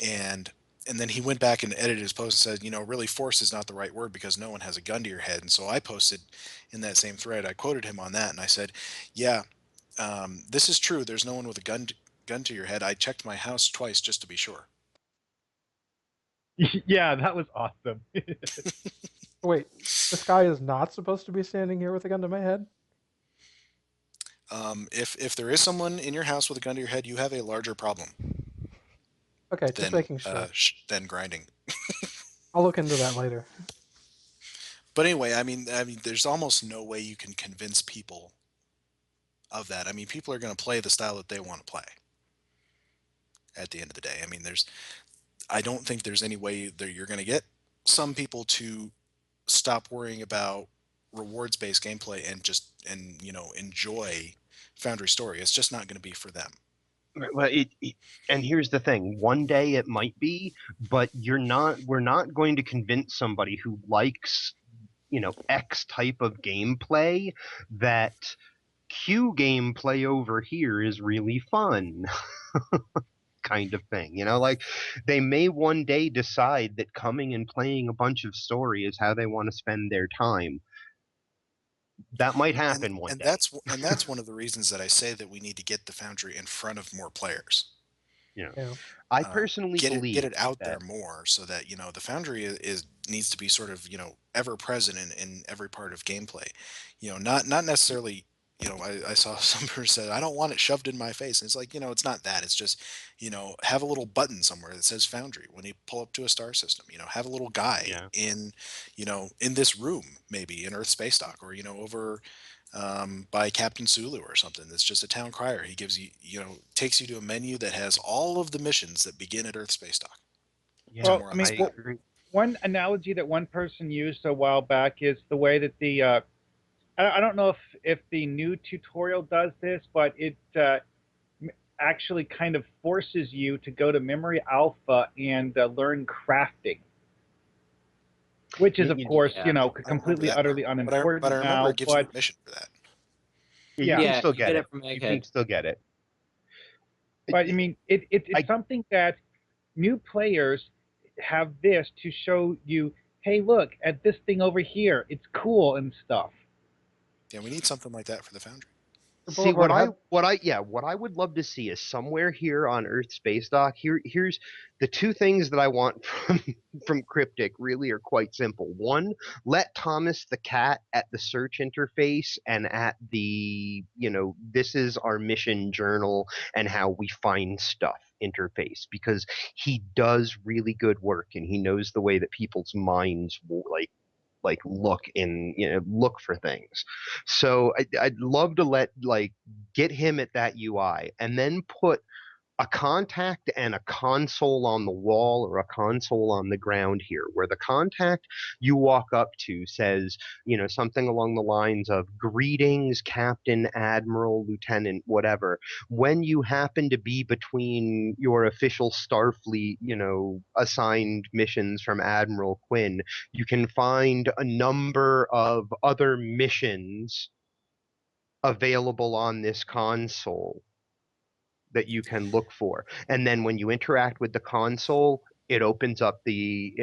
and then he went back and edited his post and said, really forced is not the right word because no one has a gun to your head. And so I posted in that same thread, I quoted him on that and I said, yeah, this is true. There's no one with a gun to your head. I checked my house twice just to be sure. Yeah, that was awesome. Wait, this guy is not supposed to be standing here with a gun to my head? If there is someone in your house with a gun to your head, you have a larger problem Okay, just than making sure. than grinding. I'll look into that later. But anyway, I mean, there's almost no way you can convince people of that. I mean, people are going to play the style that they want to play. At the end of the day, I mean, I don't think there's any way that you're going to get some people to stop worrying about rewards-based gameplay and enjoy Foundry Story. It's just not going to be for them. Well, and here's the thing. One day it might be, but we're not going to convince somebody who likes, X type of gameplay that Q gameplay over here is really fun. Kind of thing, like they may one day decide that coming and playing a bunch of story is how they want to spend their time. That might happen one day. That's one of the reasons that I say that we need to get the Foundry in front of more players. Yeah. I personally get believe it out there that, more, so that the Foundry is needs to be sort of ever present in every part of gameplay. Not necessarily. I saw some person said, I don't want it shoved in my face. And it's like, it's not that. It's just, have a little button somewhere that says Foundry when you pull up to a star system. Have a little guy yeah. in this room, maybe in Earth Spacedock, or over by Captain Sulu or something. That's just a town crier. He gives you, takes you to a menu that has all of the missions that begin at Earth Spacedock. Yeah, Well, I mean, I agree. one analogy that one person used a while back is the way that the I don't know if the new tutorial does this, but it actually kind of forces you to go to Memory Alpha and learn crafting, which is, of course, completely, utterly unimportant but I remember now. it gives you a mission for that. You can still you get it. from You can Egghead. still get it. But I mean, it's something that new players have this to show you, hey, look at this thing over here. It's cool and stuff. Yeah, we need something like that for the Foundry. See, what I would love to see is somewhere here on Earth Spacedock. Here's the two things that I want from Cryptic. Really, are quite simple. One, let Thomas the cat at the search interface and at the this is our mission journal and how we find stuff interface, because he does really good work and he knows the way that people's minds will look for things. So I'd love to get him at that UI and then put a contact and a console on the wall or a console on the ground here, where the contact you walk up to says, something along the lines of greetings, Captain, Admiral, Lieutenant, whatever. When you happen to be between your official Starfleet, assigned missions from Admiral Quinn, you can find a number of other missions available on this console that you can look for. And then when you interact with the console, it opens up the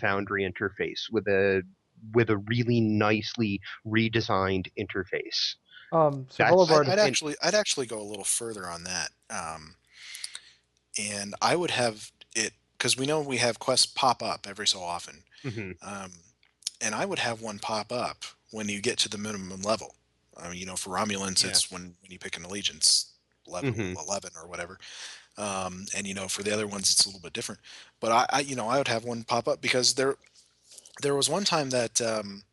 Foundry interface with a really nicely redesigned interface. So That's Boulevard, I'd actually go a little further on that, and I would have it, because we know we have quests pop up every so often, mhm. and I would have one pop up when you get to the minimum level. For Romulans, Yeah. it's when you pick an allegiance level Mhm. 11 or whatever, and for the other ones it's a little bit different. But I would have one pop up, because there was one time that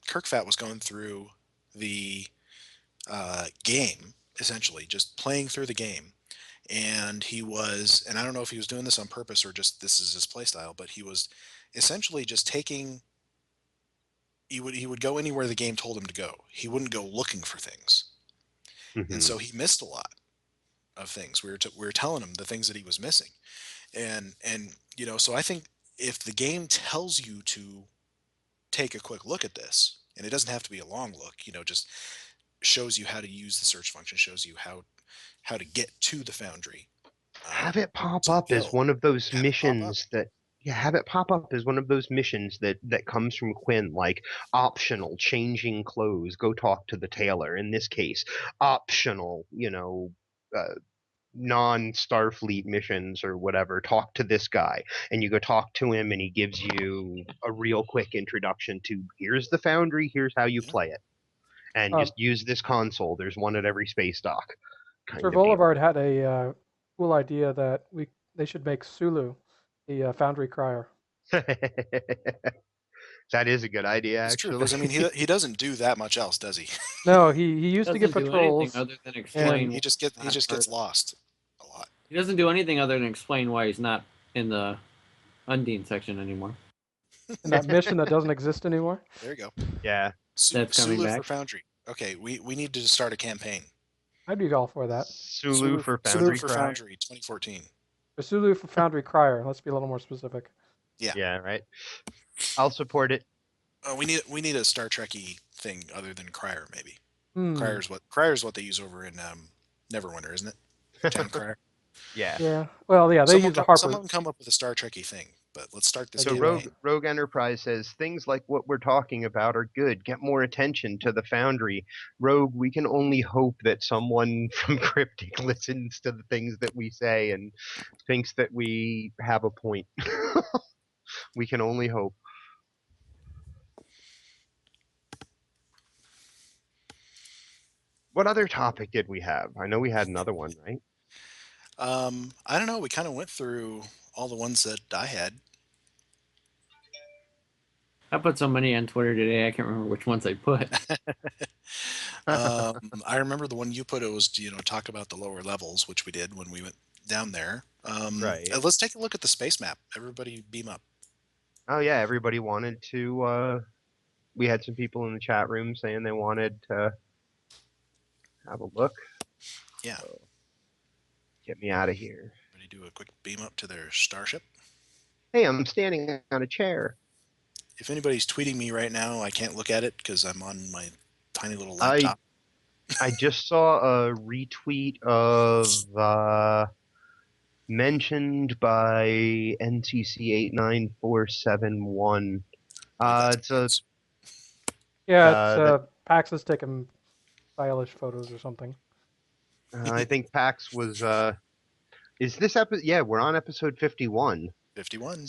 Kirkfat was going through the game, essentially just playing through the game, and and I don't know if he was doing this on purpose or just this is his playstyle, but he was essentially just taking. He would go anywhere the game told him to go. He wouldn't go looking for things, and Mhm. so he missed a lot of things. We were telling him the things that he was missing, and so I think if the game tells you to take a quick look at this, and it doesn't have to be a long look, just shows you how to use the search function, shows you how to get to the Foundry. Have it pop To up as build, one of those have it pop up. missions that yeah, have it pop up as one of those missions that comes from Quinn, like optional, changing clothes, go talk to the tailor. In this case, optional, uh, non-Starfleet missions or whatever, talk to this guy, and you go talk to him and he gives you a real quick introduction to, here's the Foundry, here's how you Yeah. play it, and um, just use this console, there's one at every space dock, kind Sir of deal. Boulevard had a cool idea that they should make Sulu the Foundry crier. That is a good idea, It's true, actually. because he doesn't do that much else, does he? No, he used to get Doesn't do anything patrols, other than and explain. he why just he's he not just part gets of it. lost a lot. He doesn't do anything other than explain why he's not in the Undine section anymore. in that mission that doesn't exist anymore. There you go. Yeah. That's coming Sulu for back. Foundry. Okay, we need to start a campaign. I'd be all for that. Sulu for Sulu Foundry for Cry. Foundry 2014. Or Sulu for Foundry crier. Let's be a little more specific. Yeah. Yeah, right. I'll support it. We need a Star Trekky thing other than Crier, maybe. Cryer's what they use over in Neverwinter, isn't it? John Cryer. Yeah. Yeah. Well, yeah, they use the Harper. Someone come up with a Star Trekky thing, but let's start this So campaign. Rogue Enterprise says things like what we're talking about are good. Get more attention to the Foundry. Rogue, we can only hope that someone from Cryptic listens to the things that we say and thinks that we have a point. We can only hope. What other topic did we have? I know we had another one, right? I don't know. We kind of went through all the ones that I had. I put so many on Twitter today, I can't remember which ones I put. I remember the one you put. It was talk about the lower levels, which we did when we went down there. Right. Let's take a look at the space map. Everybody, beam up. Oh yeah, everybody wanted to. We had some people in the chat room saying they wanted to have a look. Yeah. So, get me out of here. Everybody, do a quick beam up to their starship. Hey, I'm standing on a chair. If anybody's tweeting me right now, I can't look at it because I'm on my tiny little laptop. I just saw a retweet of mentioned by NCC 89471. It's Yeah, Pax is taking stylish photos or something. I think Pax was. Is this episode? Yeah, we're on episode 51. 51.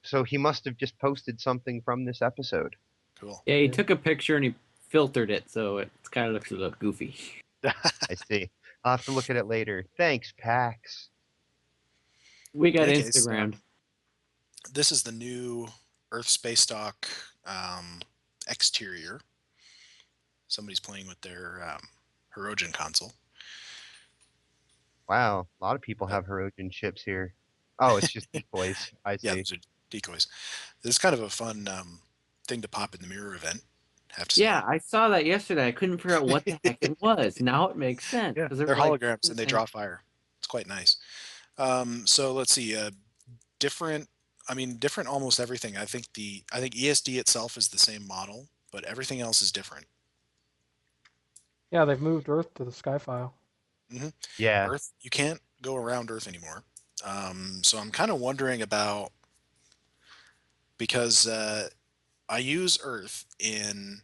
So he must have just posted something from this episode. Cool. Yeah, he took a picture and he filtered it, so it kind of looks a little goofy. I see. I'll have to look at it later. Thanks, Pax. We got Okay, Instagram. This is the new Earth Spacedock exterior. Somebody's playing with their Hippiejohn console. Wow, a lot of people have Hippiejohn ships here. Oh, it's just decoys. I see. Yeah, those are decoys. This is kind of a fun thing to pop in the mirror event. Have to say. Yeah, I saw that yesterday. I couldn't figure out what the heck it was. Now it makes sense. Yeah, they're holograms and they draw fire. It's quite nice. So let's see. Different almost everything. I think ESD itself is the same model, but everything else is different. Yeah, they've moved Earth to the Skyfile. Mm-hmm. Yeah. Earth, you can't go around Earth anymore. So I'm kind of wondering about, because I use Earth in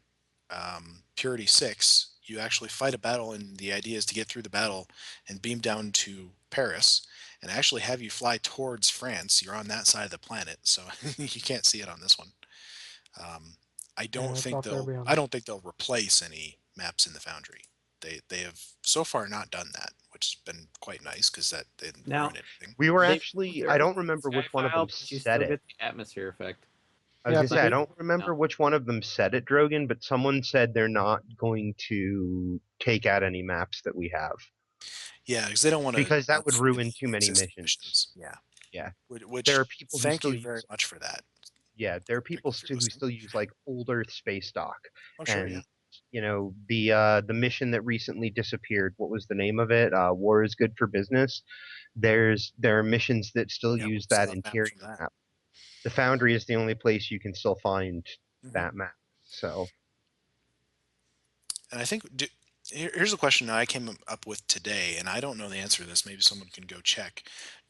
Purity 6. You actually fight a battle, and the idea is to get through the battle and beam down to Paris and actually have you fly towards France. You're on that side of the planet, so you can't see it on this one. I don't think they'll replace any maps in the Foundry. They have so far not done that, which has been quite nice because that didn't ruin anything. We were actually, I don't remember which one of them said it. Get the atmosphere effect. I was going to say, I don't remember which one of them said it, Drogan, but someone said they're not going to take out any maps that we have. Yeah, because they don't want to. Because that would ruin too many missions. Yeah. Yeah. Which there are people thank you very much for that. Yeah, there are people who still use like old Earth Spacedock. Oh, sure, and, yeah. You know, the mission that recently disappeared, what was the name of it? War is Good for Business. There are missions that still use that interior map. The Foundry is the only place you can still find that map. So, and I think here's a question I came up with today, and I don't know the answer to this. Maybe someone can go check.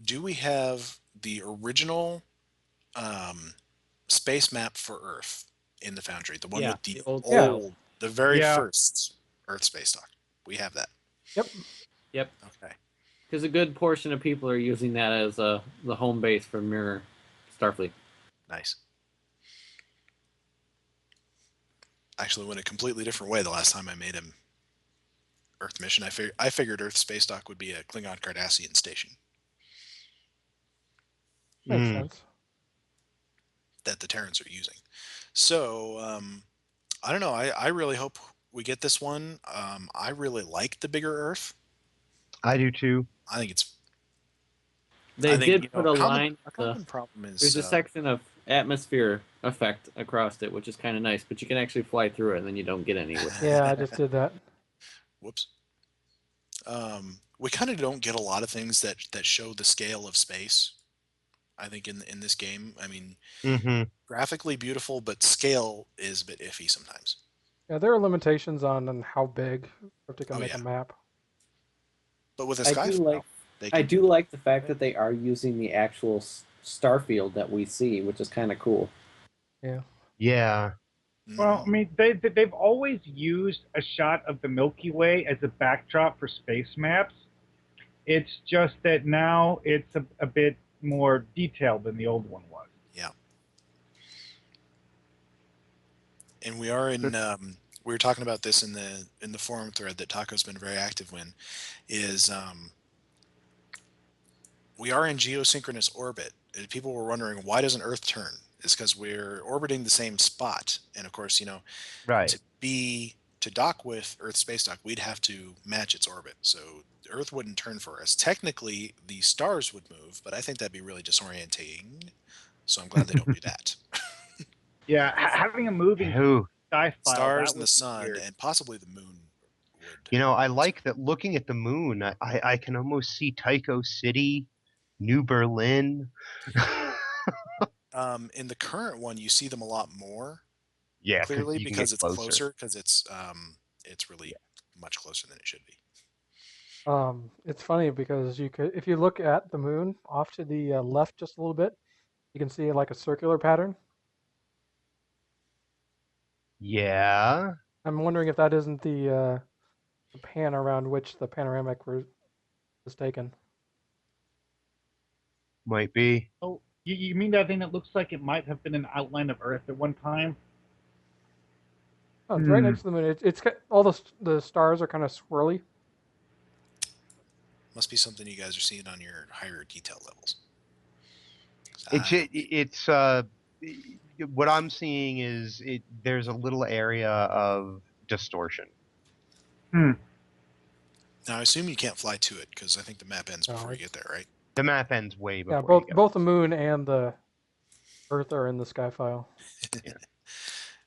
Do we have the original space map for Earth in the Foundry? The one with the very first Earth Spacedock. We have that. Yep. Okay. Because a good portion of people are using that as the home base for Mirror Starfleet. Nice. Actually went a completely different way the last time I made an Earth mission. I figured Earth Spacedock would be a Klingon Cardassian station. Makes sense. That the Terrans are using. So, I don't know. I really hope we get this one. I really like the bigger Earth. I do too. I think it's... They did put a line. A common problem is... There's a section of atmosphere effect across it, which is kind of nice, but you can actually fly through it and then you don't get anywhere. Yeah, I just did that. Whoops. We kind of don't get a lot of things that show the scale of space. I think in this game, I mean, graphically beautiful, but scale is a bit iffy sometimes. Yeah, there are limitations on how big Cryptic can Oh make yeah, a map. but with a I do Skyfile, like they I can. do like the fact that they are using the actual star field that we see, which is kind of cool. Yeah. Yeah. Well, I Mhm. mean, they've always used a shot of the Milky Way as a backdrop for space maps. It's just that now it's a bit more detailed than the old one was. Yeah, and we are in. We were talking about this in the forum thread that Taco's been very active in. Is we are in geosynchronous orbit. And people were wondering why doesn't Earth turn? It's because we're orbiting the same spot, and of course, Right. to dock with Earth Spacedock, we'd have to match its orbit. So Earth wouldn't turn for us. Technically, the stars would move, but I think that'd be really disorientating. So I'm glad they don't do that. Yeah, having a moving Who? sky file, Stars that and the would be sun, weird. and possibly the moon would. I like that looking at the moon, I can almost see Tycho City, New Berlin. In the current one, you see them a lot more Yeah, because clearly you can because get it's closer. closer. Because it's really much closer than it should be. It's funny because you could, if you look at the moon off to the left just a little bit, you can see like a circular pattern. Yeah, I'm wondering if that isn't the pan around which the panoramic route is taken. might be. Oh, you mean that thing that looks like it might have been an outline of Earth at one time? Oh, it's right Hmm. next to the moon. All the stars are kind of swirly. Must be something you guys are seeing on your higher detail levels. It's I don't. what I'm seeing is there's a little area of distortion. Hmm. Now I assume you can't fly to it because I think the map ends No, before you get it's there, right? The map ends way yeah. before you Both get both the moon and the Earth are in the sky file. there. Yeah.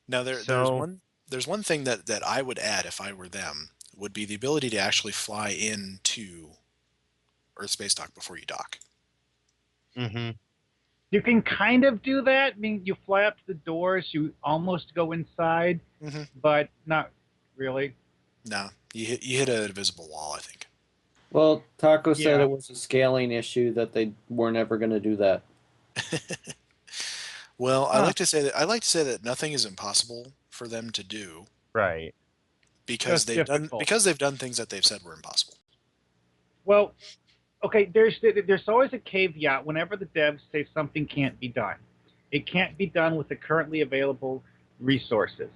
Now So, there's one thing that I would add if I were them would be the ability to actually fly into Earth Space Dock before you dock. hmm You can kind of do that. I mean, you fly up to the doors, you almost go inside, Mm-hmm. but not really. No, you hit a visible wall, I think. Well, Taco said Yeah. it was a scaling issue that they were never going to do that. Well, Huh. I like to say that nothing is impossible for them to do right. because Just difficult. they've done things that they've said were impossible. Well, okay, there's always a caveat whenever the devs say something can't be done. It can't be done with the currently available resources.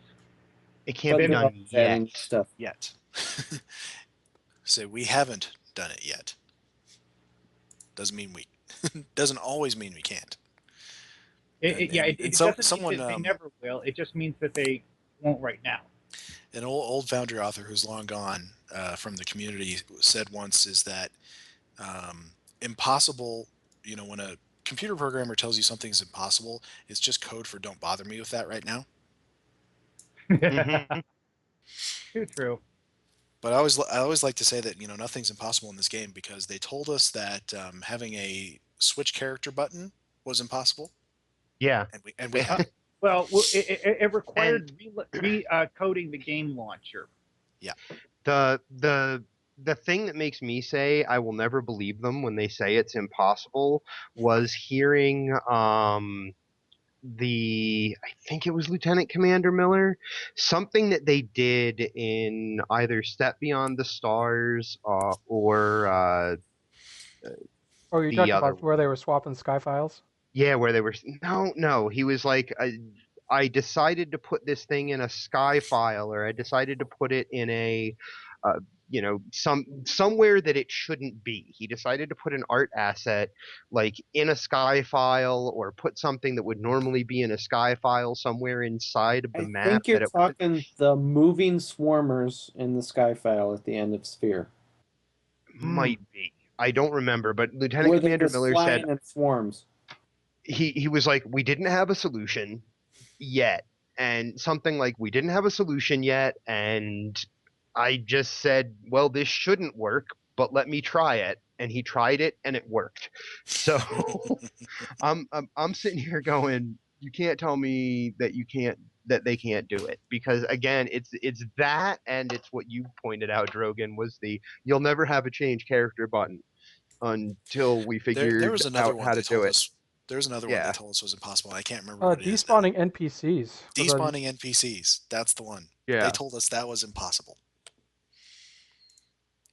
It can't But be Then they're done always adding new yet. stuff. Yet. So we haven't done it yet. Doesn't mean we doesn't always mean we can't. It doesn't mean Someone that they never will. It just means that they won't right now. an old Foundry author who's long gone from the community said once is that impossible, when a computer programmer tells you something's impossible, it's just code for don't bother me with that right now. hmm Too true. But I always like to say that nothing's impossible in this game because they told us that having a switch character button was impossible, Yeah. and we have it. Well, it And required coding the game launcher. Yeah. the thing that makes me say I will never believe them when they say it's impossible was hearing I think it was Lieutenant Commander Miller, something that they did in either Step Beyond the Stars or Oh, you're the talking other about where one. they were swapping sky files? Yeah, where they were. No. He was like, I decided to put this thing in a sky file, or I decided to put it in a, somewhere that it shouldn't be. He decided to put an art asset like in a sky file, or put something that would normally be in a sky file somewhere inside of the I map think you're that it wasn't. talking the moving swarmers in the sky file at the end of Sphere, Hmm. Might be. I don't remember, but Lieutenant where they're Commander just Miller said flying in swarms. he was like, we didn't have a solution yet, and something like we didn't have a solution yet, and I just said, well, this shouldn't work, but let me try it, and he tried it and it worked. So I'm sitting here going, you can't tell me that you can't that they can't do it, because again, it's that, and it's what you pointed out, Drogan, was the you'll never have a change character button until we There figured was another out one how they to do told it. us. There was another one they Yeah, told us was impossible. I can't remember what it is now. Despawning NPCs. Despawning NPCs. That's the one. They yeah. told us that was impossible.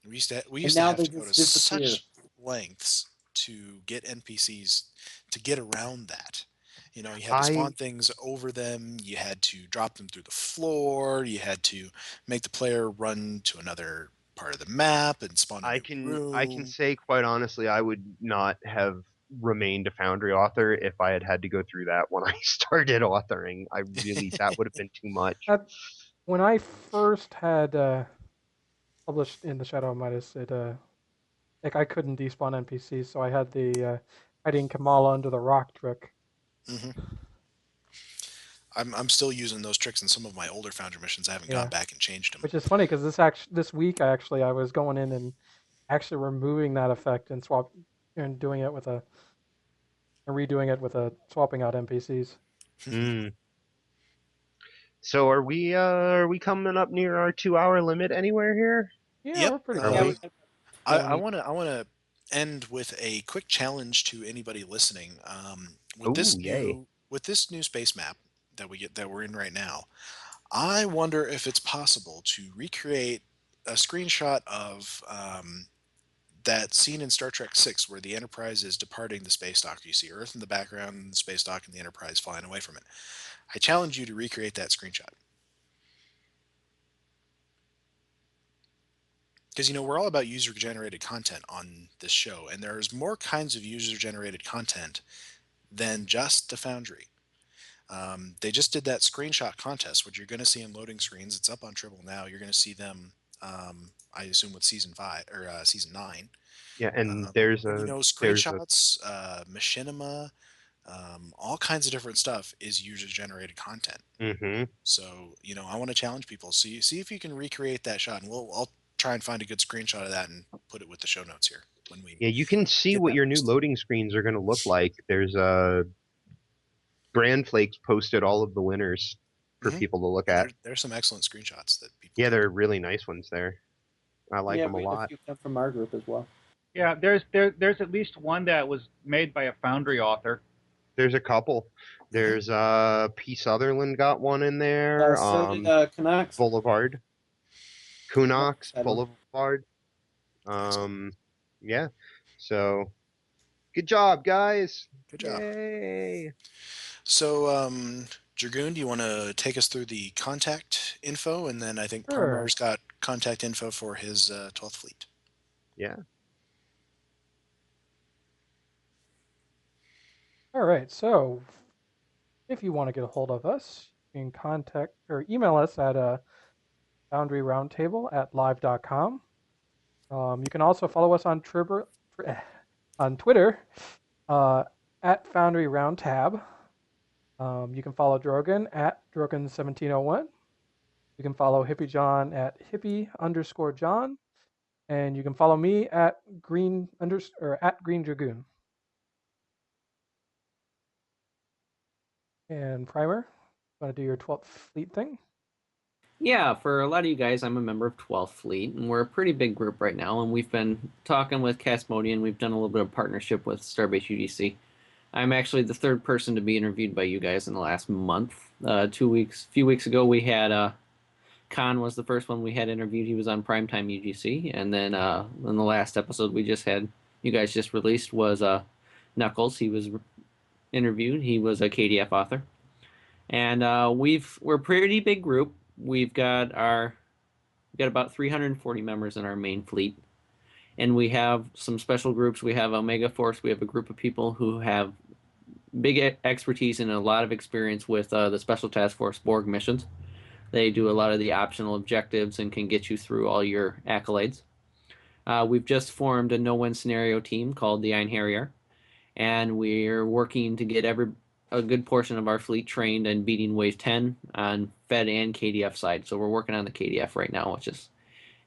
We used to And to now have they to go to just disappear. such lengths to get NPCs to get around that. You know, you had to spawn things over them. You had to drop them through the floor. You had to make the player run to another part of the map and spawn a new I can room. say quite honestly, I would not have remained a Foundry author if I had to go through that when I started authoring. I really that would have been too much. When I first had published in the Shadow of Midas, it like I couldn't despawn NPCs, so I had the hiding Kamala under the rock trick. hmm I'm still using those tricks in some of my older Foundry missions. I haven't Yeah. gone back and changed them. Which is funny because this week I was going in and actually removing that effect and doing it with a and redoing it with a swapping out NPCs. Mm. So are we coming up near our 2-hour limit anywhere here? Yeah, Yep. we're pretty Are close. we? I want to end with a quick challenge to anybody listening. Ooh, yay. With this new space map that we're in right now, I wonder if it's possible to recreate a screenshot of that scene in Star Trek Six where the Enterprise is departing the space dock. You see Earth in the background, and the space dock, and the Enterprise flying away from it. I challenge you to recreate that screenshot. Because, you know, we're all about user-generated content on this show, and there's more kinds of user-generated content than just the Foundry. They just did that screenshot contest, which you're going to see in loading screens. It's up on Tribble now. You're going to see them, I assume, with season 5 or season 9. Yeah, and You know, screenshots, machinima, all kinds of different stuff is user-generated content. Mm-hmm. So, you know, I want to challenge people. So you see if you can recreate that shot, and I'll try and find a good screenshot of that and put it with the show notes here when we. Yeah, you can see what your new loading screens are going to look like. There's Brand Flakes posted all of the winners for people to look at. There's some excellent screenshots that people. Yeah, there are really nice ones there. I like them a we had lot. a few come from our group as well. Yeah, there's at least one that was made by a Foundry author. There's a couple. There's P. Sutherland got one in there. So did Canucks. Boulevard. Kunox, Yep, Boulevard. Yeah. So good job, guys. Good job. Yay. So, Dragoon, do you want to take us through the contact info? And then I think Sure. Parmar's got contact info for his 12th Fleet. Yeah. All right, so if you want to get a hold of us, you can contact or email us at Foundry Roundtable at live.com. You can also follow us on Twitter at Foundry Roundtab. You can follow Drogan at Drogan1701. You can follow Hippiejohn at Hippie_John. And you can follow me at Greendragoon. And Primer, want to do your 12th Fleet thing? Yeah, for a lot of you guys, I'm a member of 12th Fleet, and we're a pretty big group right now, and we've been talking with Casmodian. We've done a little bit of partnership with Starbase UGC. I'm actually the third person to be interviewed by you guys in the last month. A few weeks ago, we had Khan was the first one we had interviewed. He was on Primetime UGC, and then in the last episode we just had, you guys just released, was Knuckles. He was interviewed. He was a KDF author, and we're a pretty big group. We've got about 340 members in our main fleet, and we have some special groups. We have Omega Force. We have a group of people who have big expertise and a lot of experience with the Special Task Force Borg missions. They do a lot of the optional objectives and can get you through all your accolades. We've just formed a no-win scenario team called the Einherjar, and we're working to get a good portion of our fleet trained and beating Wave 10 on Fed and KDF side. So we're working on the KDF right now, which is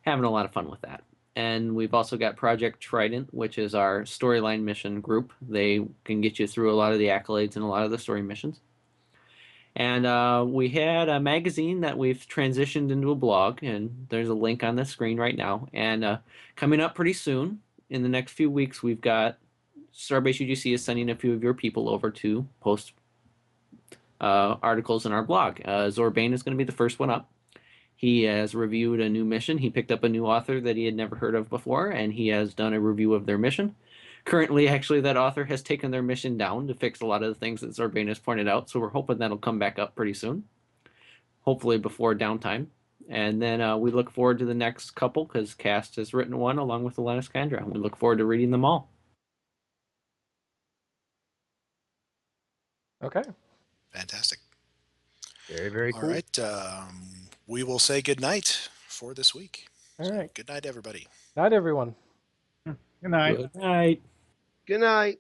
having a lot of fun with that. And we've also got Project Trident, which is our storyline mission group. They can get you through a lot of the accolades and a lot of the story missions. And we had a magazine that we've transitioned into a blog, and there's a link on the screen right now. And coming up pretty soon, in the next few weeks, we've got Starbase UGC is sending a few of your people over to post articles in our blog. Zorbane is going to be the first one up. He has reviewed a new mission. He picked up a new author that he had never heard of before, and he has done a review of their mission. Currently, actually, that author has taken their mission down to fix a lot of the things that Zorbane has pointed out, so we're hoping that'll come back up pretty soon, hopefully before downtime. And then we look forward to the next couple, because Cast has written one along with Alanis Kandra. We look forward to reading them all. Okay. Fantastic. Very, very All cool. right. We will say good night for this week. All right. Good night, everybody. Night, everyone. Good night. Good night. Good night.